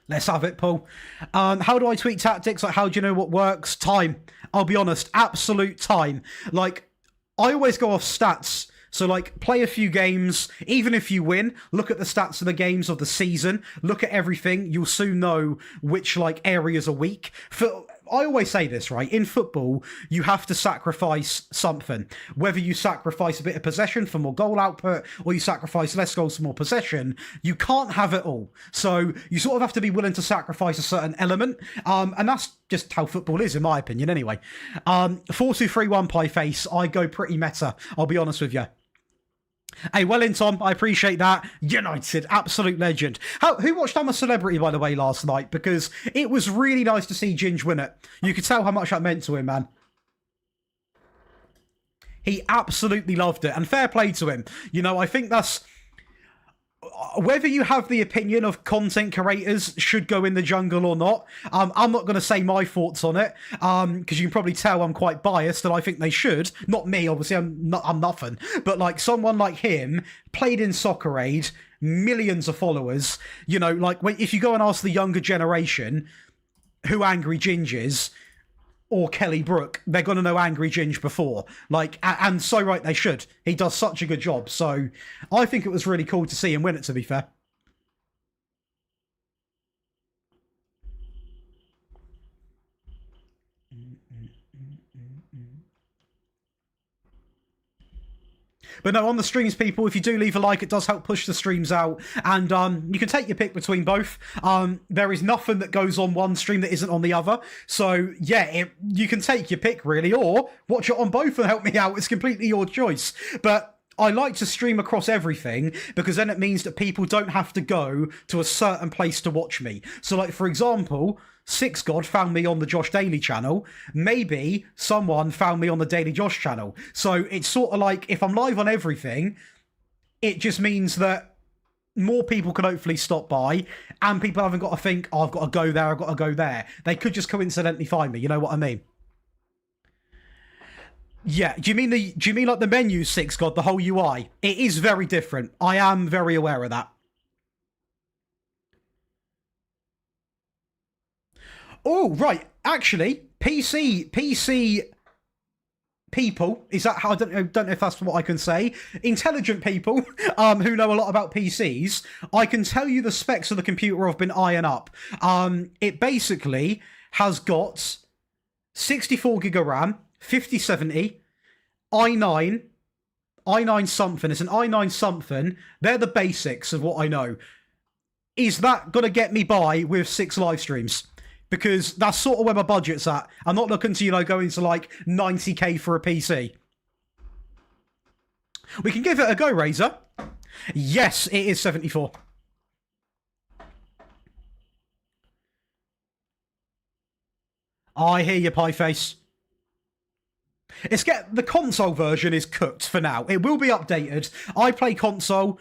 Let's have it, Paul. How do I tweak tactics? Like, how do you know what works? Time. I'll be honest, absolute time. Like, I always go off stats. So, like, play a few games. Even if you win, look at the stats of the games of the season. Look at everything. You'll soon know which, like, areas are weak. I always say this, right? In football, you have to sacrifice something. Whether you sacrifice a bit of possession for more goal output or you sacrifice less goals for more possession, you can't have it all. So you sort of have to be willing to sacrifice a certain element. And that's just how football is, in my opinion, anyway. 4-2-3-1 pie face, I go pretty meta, I'll be honest with you. Hey, well in, Tom. I appreciate that. United, absolute legend. Who watched I'm a Celebrity, by the way, last night? Because it was really nice to see Ginge win it. You could tell how much that meant to him, man. He absolutely loved it. And fair play to him. I think that's... Whether you have the opinion of content creators should go in the jungle or not, I'm not going to say my thoughts on it, because you can probably tell I'm quite biased and I think they should. Not me, obviously, I'm nothing. But like someone like him, played in Soccer Aid, millions of followers, if you go and ask the younger generation who Angry Ginge is, or Kelly Brook, they're going to know Angry Ginge before. And so right they should. He does such a good job. So I think it was really cool to see him win it, to be fair. But no, on the streams, people, if you do leave a like, it does help push the streams out. And you can take your pick between both. There is nothing that goes on one stream that isn't on the other. So, yeah, you can take your pick, really, or watch it on both and help me out. It's completely your choice. But I like to stream across everything because then it means that people don't have to go to a certain place to watch me. So, like, for example, Six God found me on the Josh Daily channel. Maybe someone found me on the Daily Josh channel. So it's sort of like if I'm live on everything, it just means that more people can hopefully stop by and people haven't got to think, oh, I've got to go there, I've got to go there. They could just coincidentally find me. You know what I mean? Yeah, do you mean like the menu, Six God, the whole UI? It is very different. I am very aware of that. Oh, right. Actually, PC people, is that how, I don't know if that's what I can say. Intelligent people who know a lot about PCs, I can tell you the specs of the computer I've been eyeing up. It basically has got 64 gig of RAM, 5070, i9 something. It's an i9 something. They're the basics of what I know. Is that going to get me by with 6 live streams? Because that's sort of where my budget's at. I'm not looking to, go into like 90k for a PC. We can give it a go, Razor. Yes, it is 74. I hear you, Pieface. The console version is cooked for now. It will be updated. I play console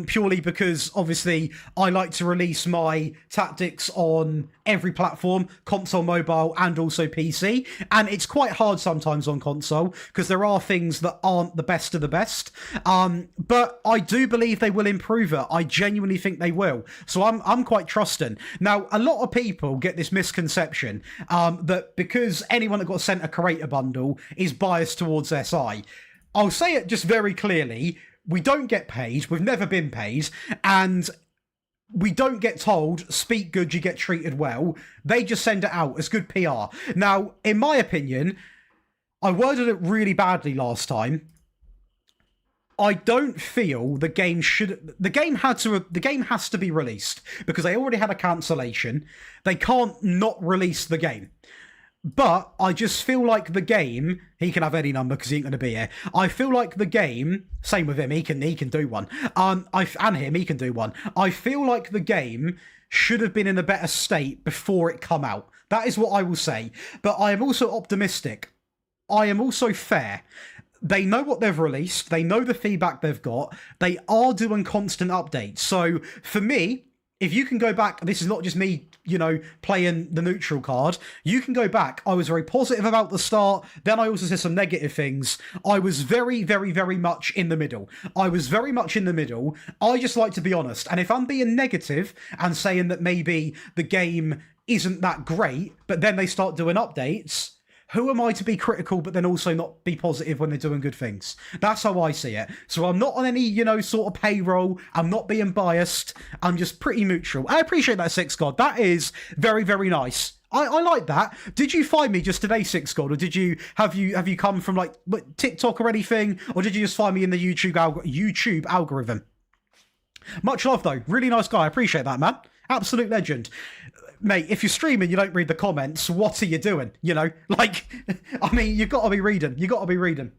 purely because obviously I like to release my tactics on every platform, console, mobile, and also PC. And it's quite hard sometimes on console because there are things that aren't the best of the best. But I do believe they will improve it. I genuinely think they will. So I'm quite trusting. Now, a lot of people get this misconception that because anyone that got sent a creator bundle is biased towards SI. I'll say it just very clearly. We don't get paid. We've never been paid. And we don't get told, speak good, you get treated well. They just send it out as good PR. Now, in my opinion, I worded it really badly last time. I don't feel the game has to be released because they already had a cancellation. They can't not release the game. But I just feel like the game, he can have any number because he ain't going to be here. I feel like the game, same with him, he can do one. And him, he can do one. I feel like the game should have been in a better state before it come out. That is what I will say. But I am also optimistic. I am also fair. They know what they've released. They know the feedback they've got. They are doing constant updates. So for me, if you can go back, this is not just me, playing the neutral card. You can go back. I was very positive about the start. Then I also said some negative things. I was very, very, very much in the middle. I just like to be honest. And if I'm being negative and saying that maybe the game isn't that great, but then they start doing updates, who am I to be critical but then also not be positive when they're doing good things? That's how I see it. So I'm not on any, sort of payroll. I'm not being biased. I'm just pretty neutral. I appreciate that, Six God. That is very, very nice. I like that. Did you find me just today, Six God, or did you have you come from like TikTok or anything, or did you just find me in the YouTube algorithm? Much love though. Really nice guy. I appreciate that, man. Absolute legend. Mate, if you're streaming, you don't read the comments, what are you doing? You've got to be reading.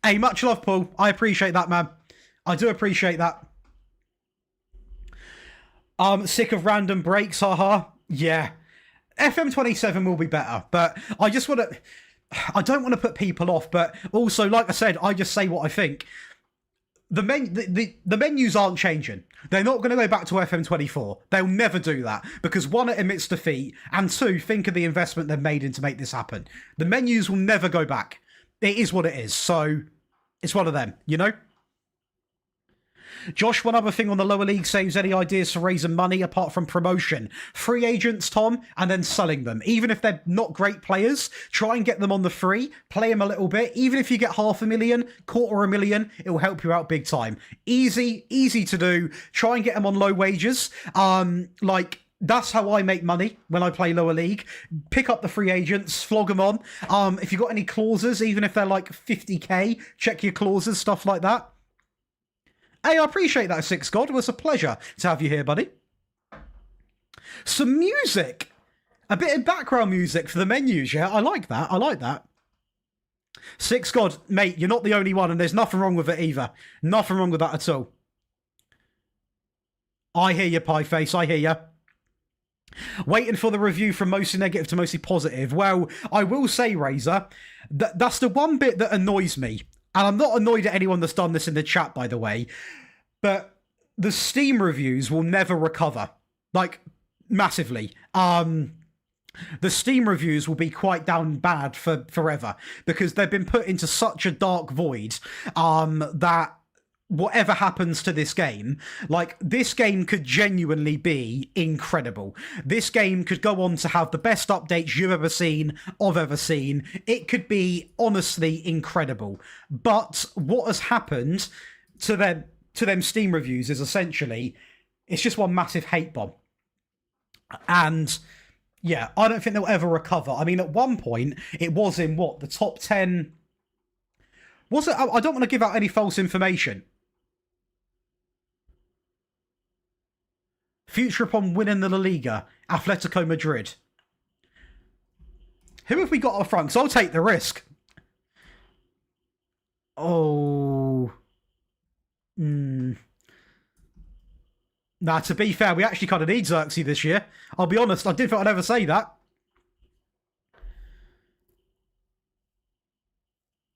Hey, much love, Paul. I appreciate that, man. I do appreciate that. Sick of random breaks, haha. Yeah. FM27 will be better, but I don't want to put people off, but also, like I said, I just say what I think. The menus aren't changing. They're not going to go back to FM24. They'll never do that because one, it admits defeat, and two, think of the investment they've made in to make this happen. The menus will never go back. It is what it is. So it's one of them, Josh, one other thing on the lower league saves, any ideas for raising money apart from promotion? Free agents, Tom, and then selling them. Even if they're not great players, try and get them on the free, play them a little bit. Even if you get $500,000, $250,000, it will help you out big time. Easy to do. Try and get them on low wages. That's how I make money when I play lower league. Pick up the free agents, flog them on. If you've got any clauses, even if they're like 50k, check your clauses, stuff like that. Hey, I appreciate that, Six God. It was a pleasure to have you here, buddy. Some music. A bit of background music for the menus, yeah? I like that. Six God, mate, you're not the only one, and there's nothing wrong with it either. Nothing wrong with that at all. I hear you, Pieface. I hear you. Waiting for the review from mostly negative to mostly positive. Well, I will say, Razor, that's the one bit that annoys me. And I'm not annoyed at anyone that's done this in the chat, by the way, but the Steam reviews will never recover, like, massively. The Steam reviews will be quite down bad for forever because they've been put into such a dark void that whatever happens to this game, like, this game could genuinely be incredible. This game could go on to have the best updates you've ever seen, I've ever seen. It could be honestly incredible. But what has happened to them Steam reviews is essentially, it's just one massive hate bomb. And yeah, I don't think they'll ever recover. I mean, at one point, it was in the top 10... Was it? I don't want to give out any false information. Future upon winning the La Liga, Atletico Madrid. Who have we got up front? Because I'll take the risk. Oh. Nah, to be fair, we actually kind of need Xerxes this year. I'll be honest, I didn't think I'd ever say that.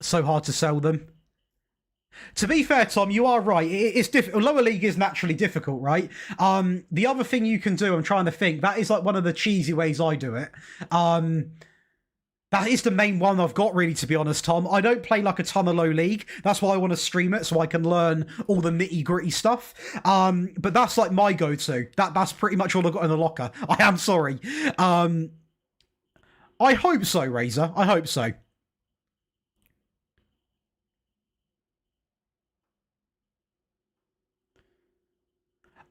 So hard to sell them. To be fair, Tom, you are right. It's difficult. Lower league is naturally difficult, right? The other thing you can do, I'm trying to think, that is like one of the cheesy ways I do it. That is the main one I've got, really, to be honest, Tom. I don't play like a ton of low league. That's why I want to stream it, so I can learn all the nitty-gritty stuff. But that's like my go-to. That's pretty much all I've got in the locker. I am sorry. I hope so, Razor. I hope so.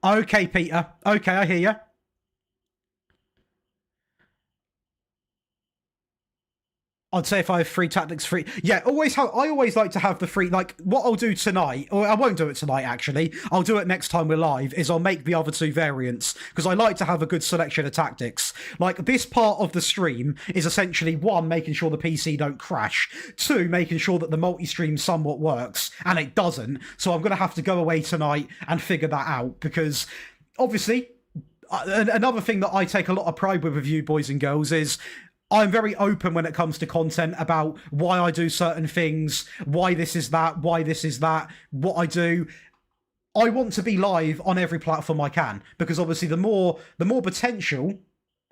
Okay, Peter. Okay, I hear you. I'd say if I have free tactics free. Yeah, I always like to have the free, like, what I'll do tonight, or I won't do it tonight, actually. I'll do it next time we're live, is I'll make the other two variants, because I like to have a good selection of tactics. Like, this part of the stream is essentially, one, making sure the PC don't crash, two, making sure that the multi-stream somewhat works, and it doesn't. So I'm going to have to go away tonight and figure that out, because, obviously, another thing that I take a lot of pride with you, boys and girls, is I'm very open when it comes to content about why I do certain things, why this is that, what I do. I want to be live on every platform I can, because obviously the more potential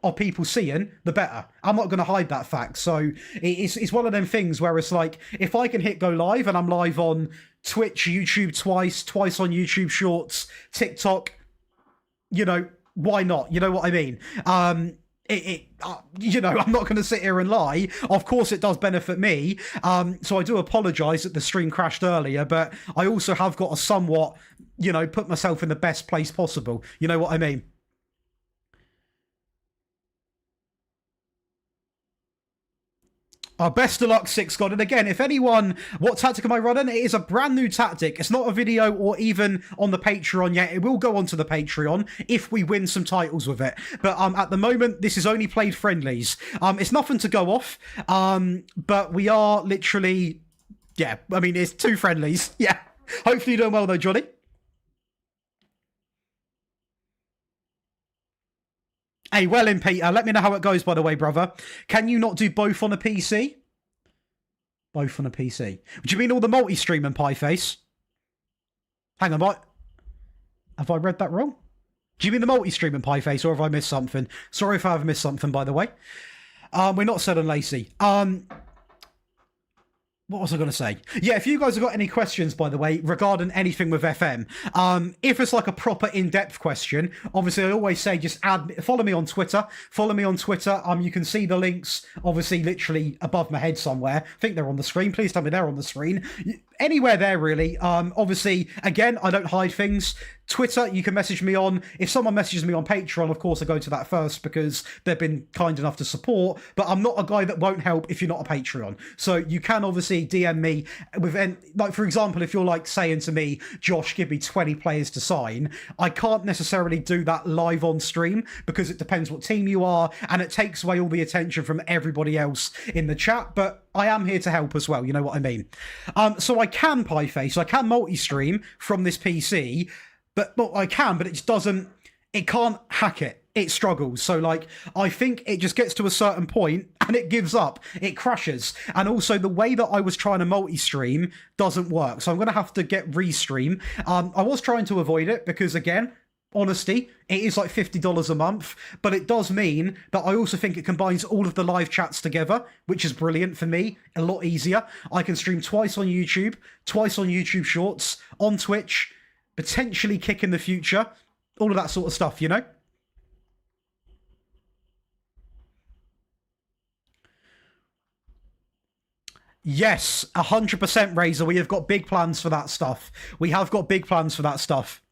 of people seeing, the better. I'm not going to hide that fact. So it's one of them things where it's like, if I can hit go live and I'm live on Twitch, YouTube twice on YouTube Shorts, TikTok, you know, why not? You know what I mean? You know, I'm not going to sit here and lie. Of course, it does benefit me. So I do apologise that the stream crashed earlier, but I also have got to somewhat, you know, put myself in the best place possible. You know what I mean? Best of luck, Six God. And again, if anyone, what tactic am I running? It is a brand new tactic. It's not a video or even on the Patreon yet. It will go onto the Patreon if we win some titles with it. But at the moment, this is only played friendlies. It's nothing to go off. But we are literally, yeah, I mean, it's 2 friendlies. Yeah. Hopefully you're doing well though, Johnny. Hey, well in, Peter. Let me know how it goes, by the way, brother. Can you not do both on a PC? Both on a PC. Do you mean all the multi-streaming, Pieface? Hang on, have I read that wrong? Do you mean the multi-streaming, Pieface, or have I missed something? Sorry if I have missed something, by the way. We're not selling Lacey. what was I going to say? Yeah, if you guys have got any questions, by the way, regarding anything with FM, if it's like a proper in-depth question, obviously I always say just follow me on Twitter. Follow me on Twitter. You can see the links, obviously, literally above my head somewhere. I think they're on the screen. Please tell me they're on the screen. Anywhere there, really. Obviously, again, I don't hide things. Twitter, you can message me on. If someone messages me on Patreon, of course, I go to that first because they've been kind enough to support. But I'm not a guy that won't help if you're not a Patreon. So you can obviously DM me with, like, for example, if you're like saying to me, Josh, give me 20 players to sign, I can't necessarily do that live on stream because it depends what team you are and it takes away all the attention from everybody else in the chat. But I am here to help as well, you know what I mean? So I can pieface, I can multi-stream from this PC, but well, I can, but it can't hack it. It struggles. So, like, I think it just gets to a certain point and it gives up. It crashes. And also the way that I was trying to multi-stream doesn't work. So I'm going to have to get restream. I was trying to avoid it because, again, honesty, it is like $50 a month, but it does mean that I also think it combines all of the live chats together, which is brilliant for me, a lot easier. I can stream twice on YouTube Shorts, on Twitch, potentially Kick in the future, all of that sort of stuff, you know? Yes, 100% Razor. We have got big plans for that stuff. We have got big plans for that stuff.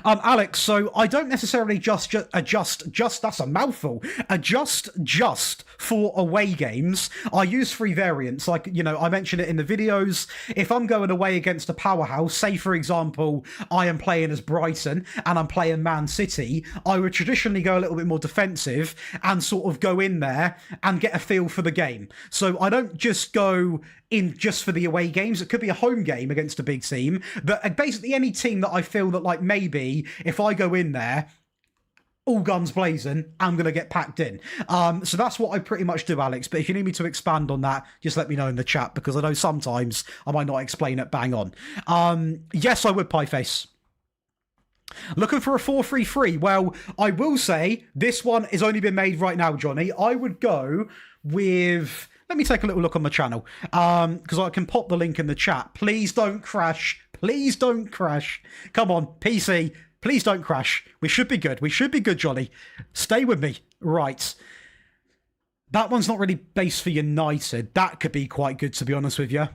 Alex, so I don't necessarily just that's a mouthful, adjust just for away games. I use free variants, like, you know, I mentioned it in the videos. If I'm going away against a powerhouse, say for example, I am playing as Brighton and I'm playing Man City, I would traditionally go a little bit more defensive and sort of go in there and get a feel for the game. So I don't just go in just for the away games. It could be a home game against a big team, but basically any team that I feel that, like, maybe if I go in there all guns blazing, I'm going to get packed in. So that's what I pretty much do, Alex. But if you need me to expand on that, just let me know in the chat, because I know sometimes I might not explain it bang on. Yes, I would, Pieface. Looking for a 4-3-3. Well, I will say this one has only been made right now, Johnny. I would go with... Let me take a little look on the channel, because I can pop the link in the chat. Please don't crash. Please don't crash. Come on, PC. Please don't crash. We should be good. We should be good, Johnny. Stay with me. Right. That one's not really based for United. That could be quite good, to be honest with you.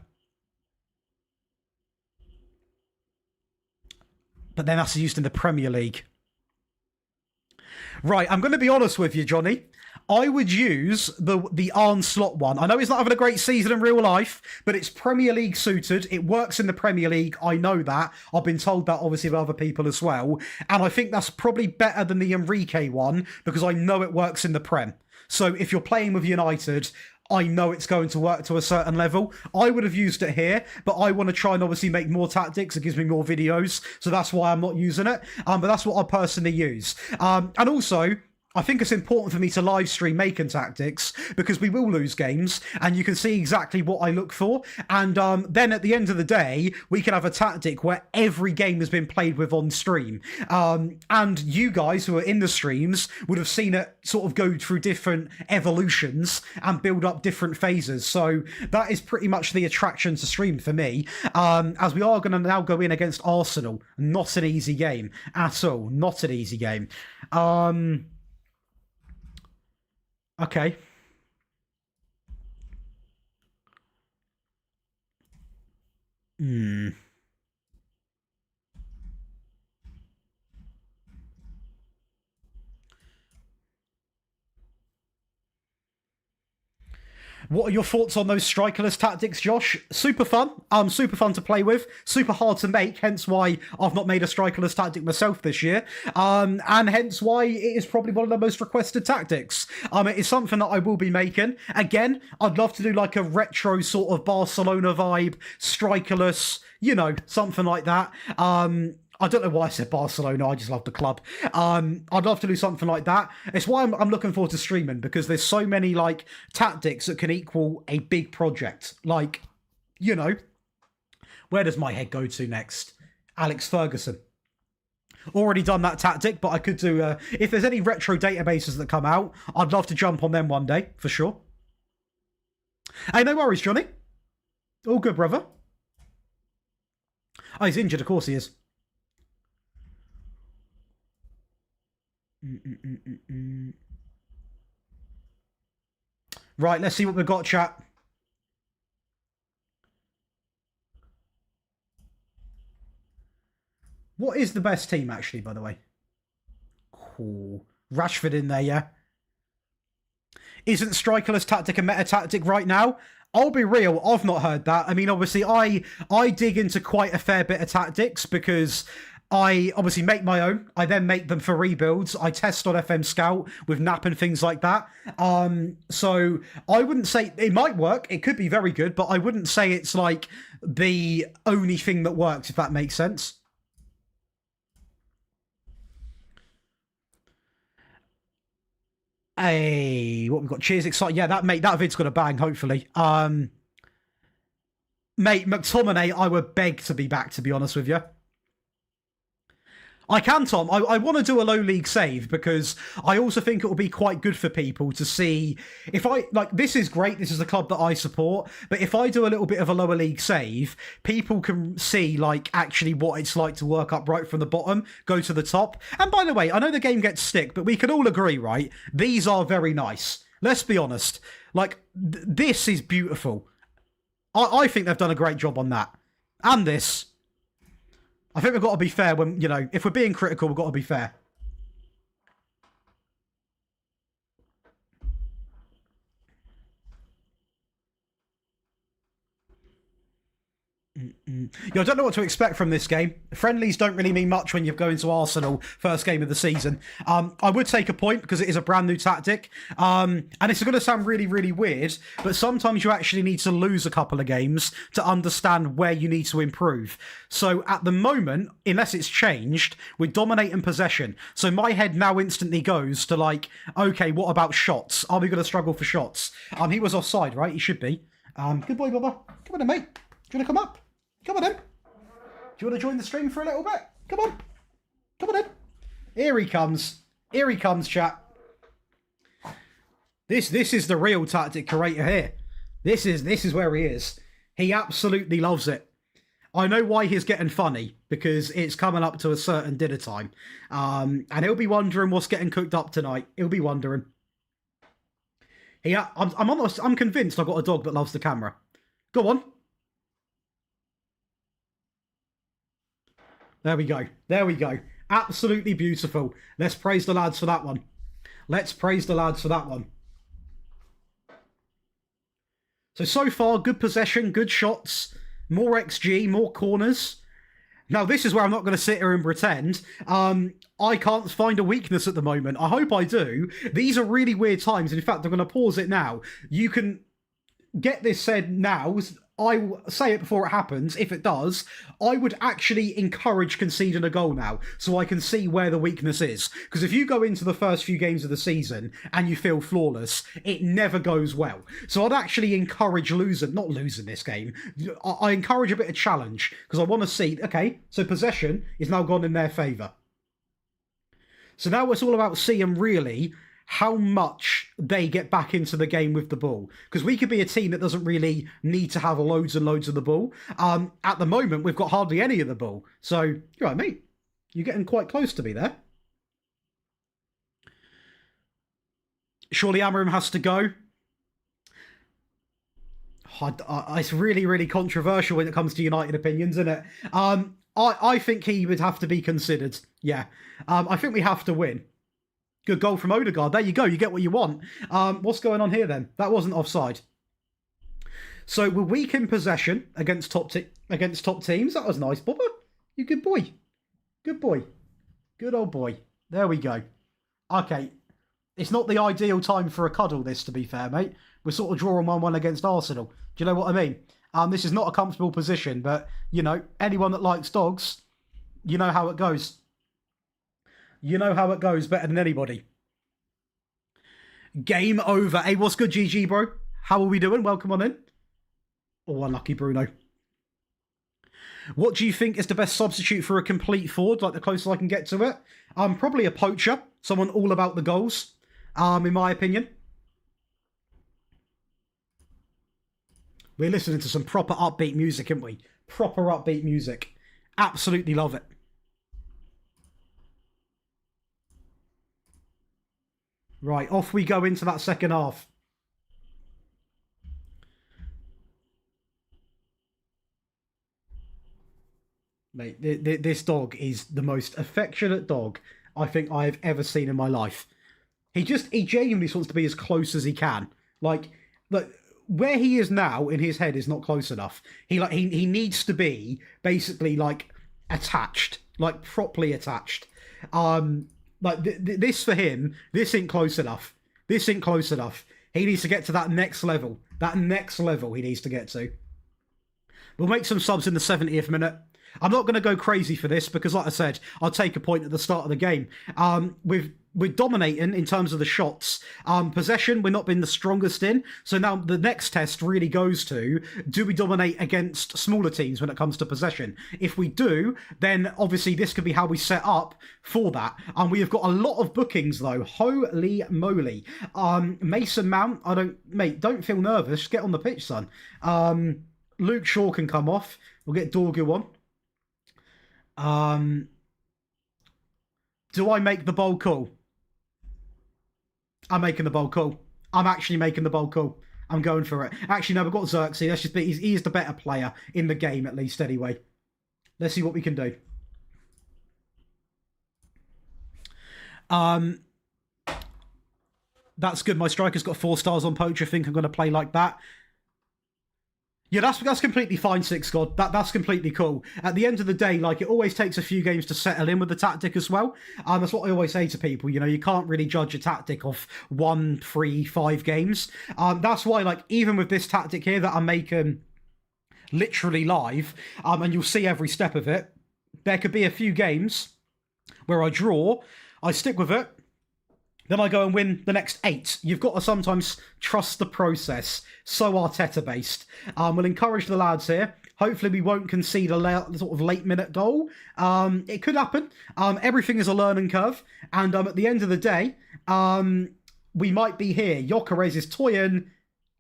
But then that's used in the Premier League. Right, I'm going to be honest with you, Johnny. I would use the Arne Slot one. I know he's not having a great season in real life, but it's Premier League suited. It works in the Premier League. I know that. I've been told that, obviously, by other people as well. And I think that's probably better than the Enrique one, because I know it works in the Prem. So if you're playing with United, I know it's going to work to a certain level. I would have used it here, but I want to try and obviously make more tactics. It gives me more videos, so that's why I'm not using it. But that's what I personally use. And also, I think it's important for me to live stream making tactics, because we will lose games and you can see exactly what I look for. And then at the end of the day, we can have a tactic where every game has been played with on stream. And you guys who are in the streams would have seen it sort of go through different evolutions and build up different phases. So that is pretty much the attraction to stream for me, as we are going to now go in against Arsenal. Not an easy game at all. Not an easy game. Okay. What are your thoughts on those strikerless tactics, Josh? Super fun. Super fun to play with. Super hard to make, hence why I've not made a strikerless tactic myself this year. And hence why it is probably one of the most requested tactics. It is something that I will be making. Again, I'd love to do like a retro sort of Barcelona vibe, strikerless, you know, something like that. I don't know why I said Barcelona. I just love the club. I'd love to do something like that. It's why I'm looking forward to streaming, because there's so many like tactics that can equal a big project. Like, you know, where does my head go to next? Alex Ferguson. Already done that tactic, but I could do, if there's any retro databases that come out, I'd love to jump on them one day, for sure. Hey, no worries, Johnny. All good, brother. Oh, he's injured. Of course he is. Right, let's see what we've got, chat. What is the best team, actually, by the way? Cool. Rashford in there, yeah? Isn't strikerless tactic a meta tactic right now? I'll be real, I've not heard that. I mean, obviously, I dig into quite a fair bit of tactics because I obviously make my own. I then make them for rebuilds. I test on FM Scout with Nap and things like that. So I wouldn't say it might work. It could be very good, but I wouldn't say it's like the only thing that works, if that makes sense. Hey, what we've got? Cheers, excited. Yeah, that vid's gonna bang, hopefully. Mate, McTominay, I would beg to be back, to be honest with you. I can, Tom. I want to do a low league save because I also think it will be quite good for people to see if this is great. This is the club that I support. But if I do a little bit of a lower league save, people can see actually what it's like to work up right from the bottom, go to the top. And by the way, I know the game gets stick, but we can all agree, right? These are very nice. Let's be honest. This is beautiful. I think they've done a great job on that. And this. I think we've got to be fair when, if we're being critical, we've got to be fair. I don't know what to expect from this game. Friendlies don't really mean much when you're going to Arsenal first game of the season. I would take a point because it is a brand new tactic. And it's going to sound really, really weird, but sometimes you actually need to lose a couple of games to understand where you need to improve. So at the moment, unless it's changed, we're dominating possession. So my head now instantly goes to okay, what about shots? Are we going to struggle for shots? He was offside, right? He should be. Good boy, Bubba. Come on in, mate. Do you want to come up? Come on in. Do you want to join the stream for a little bit? Come on. Come on in. Here he comes. Here he comes, chat. This is the real tactic creator here. This is where he is. He absolutely loves it. I know why he's getting funny, because it's coming up to a certain dinner time. And he'll be wondering what's getting cooked up tonight. He'll be wondering. I'm convinced I've got a dog that loves the camera. Go on. There we go. There we go. Absolutely beautiful. Let's praise the lads for that one. Let's praise the lads for that one. So far, good possession, good shots, more XG, more corners. Now, this is where I'm not going to sit here and pretend. I can't find a weakness at the moment. I hope I do. These are really weird times. In fact, I'm going to pause it now. You can get this said now. I will say it before it happens. If it does, I would actually encourage conceding a goal now so I can see where the weakness is. Because if you go into the first few games of the season and you feel flawless, it never goes well. So I'd actually encourage not losing this game. I encourage a bit of challenge because I want to see, okay, so possession is now gone in their favour. So now it's all about seeing really how much they get back into the game with the ball. Because we could be a team that doesn't really need to have loads and loads of the ball. At the moment, we've got hardly any of the ball. So, you're right, mate. You're getting quite close to me there. Surely Amorim has to go. It's really, really controversial when it comes to United opinions, isn't it? I think he would have to be considered. Yeah. I think we have to win. Good goal from Odegaard. There you go. You get what you want. What's going on here then? That wasn't offside. So we're weak in possession against top teams. That was nice, Bubba. You good boy. Good boy. Good old boy. There we go. Okay. It's not the ideal time for a cuddle, this, to be fair, mate. We're sort of drawing 1-1 against Arsenal. Do you know what I mean? This is not a comfortable position, but, anyone that likes dogs, you know how it goes. You know how it goes better than anybody. Game over. Hey, what's good, GG, bro? How are we doing? Welcome on in. Oh, unlucky Bruno. What do you think is the best substitute for a complete forward, the closest I can get to it? Probably a poacher. Someone all about the goals, in my opinion. We're listening to some proper upbeat music, aren't we? Proper upbeat music. Absolutely love it. Right, off we go into that second half. Mate, this dog is the most affectionate dog I think I have ever seen in my life. He genuinely wants to be as close as he can. Like where he is now in his head is not close enough. He needs to be basically attached, properly attached. This for him, this ain't close enough. This ain't close enough. He needs to get to that next level. That next level he needs to get to. We'll make some subs in the 70th minute. I'm not going to go crazy for this because, like I said, I'll take a point at the start of the game. We're dominating in terms of the shots. Possession, we're not been the strongest in. So now the next test really goes to, do we dominate against smaller teams when it comes to possession? If we do, then obviously this could be how we set up for that. We have got a lot of bookings though. Holy moly. Mason Mount, don't feel nervous. Just get on the pitch, son. Luke Shaw can come off. We'll get Dorgu on. Do I make the bold call? I'm making the bold call. I'm actually making the bold call. I'm going for it. Actually, no, we've got Xerxes. Let's just be. He's the better player in the game, at least, anyway. Let's see what we can do. That's good. My striker's got 4 stars on poach. I think I'm going to play like that. Yeah, that's completely fine, Six God. That's completely cool. At the end of the day, it always takes a few games to settle in with the tactic as well. That's what I always say to people. You can't really judge a tactic off 1, 3, 5 games. That's why, even with this tactic here that I'm making literally live, and you'll see every step of it, there could be a few games where I draw, I stick with it, then I go and win the next 8. You've got to sometimes trust the process. So Arteta-based. We'll encourage the lads here. Hopefully we won't concede a sort of late-minute goal. It could happen. Everything is a learning curve. And at the end of the day, we might be here. Gyökeres is toying,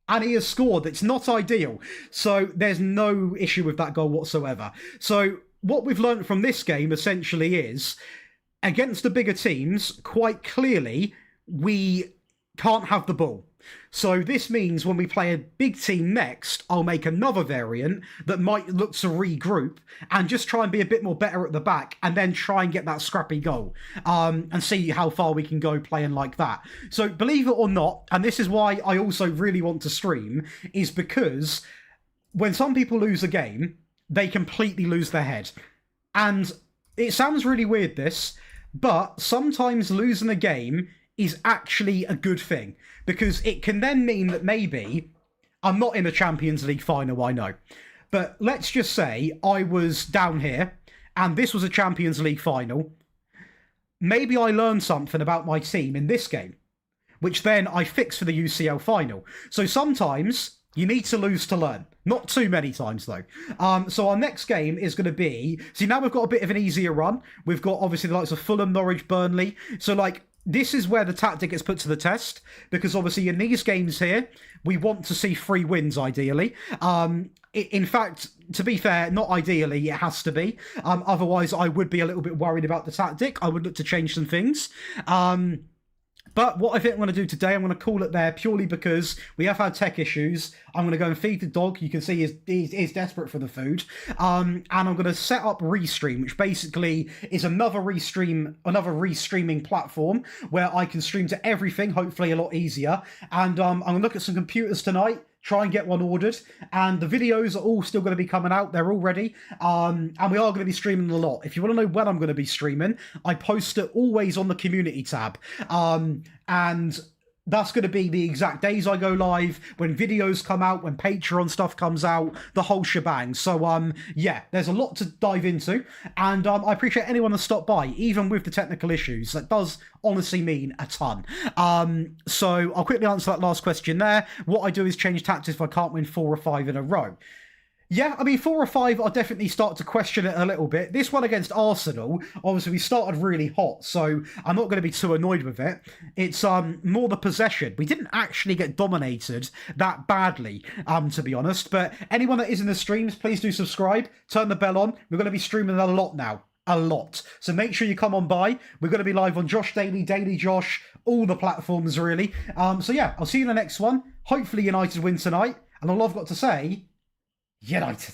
and he has scored. It's not ideal. So there's no issue with that goal whatsoever. So what we've learned from this game, essentially, is against the bigger teams, quite clearly, we can't have the ball. So this means when we play a big team next, I'll make another variant that might look to regroup and just try and be a bit more better at the back and then try and get that scrappy goal and see how far we can go playing like that. So believe it or not, and this is why I also really want to stream, is because when some people lose a game, they completely lose their head. And it sounds really weird, this, but sometimes losing a game is actually a good thing, because it can then mean that maybe I'm not in a Champions League final, I know. But let's just say I was down here and this was a Champions League final. Maybe I learned something about my team in this game, which then I fix for the UCL final. So sometimes you need to lose to learn. Not too many times, though. So our next game is going to be... See, now we've got a bit of an easier run. We've got, obviously, the likes of Fulham, Norwich, Burnley. So, this is where the tactic gets put to the test, because, obviously, in these games here, we want to see 3 wins, ideally. In fact, to be fair, not ideally, it has to be. Otherwise, I would be a little bit worried about the tactic. I would look to change some things. But what I think I'm going to do today, I'm going to call it there purely because we have had tech issues. I'm going to go and feed the dog. You can see he's desperate for the food. And I'm going to set up Restream, which basically is another restreaming platform where I can stream to everything, hopefully a lot easier. And I'm going to look at some computers tonight, try and get one ordered, and the videos are all still going to be coming out. They're all ready, and we are going to be streaming a lot. If you want to know when I'm going to be streaming, I post it always on the community tab, and that's going to be the exact days I go live, when videos come out, when Patreon stuff comes out, the whole shebang. So, yeah, there's a lot to dive into, and I appreciate anyone that stopped by, even with the technical issues. That does honestly mean a ton. So I'll quickly answer that last question there. What I do is change tactics if I can't win 4 or 5 in a row. Yeah, I mean, 4 or 5, I'll definitely start to question it a little bit. This one against Arsenal, obviously, we started really hot, so I'm not going to be too annoyed with it. It's more the possession. We didn't actually get dominated that badly, to be honest. But anyone that is in the streams, please do subscribe, turn the bell on. We're going to be streaming a lot now. A lot. So make sure you come on by. We're going to be live on Josh Daily, Daily Josh, all the platforms, really. So yeah, I'll see you in the next one. Hopefully United win tonight. And all I've got to say... United.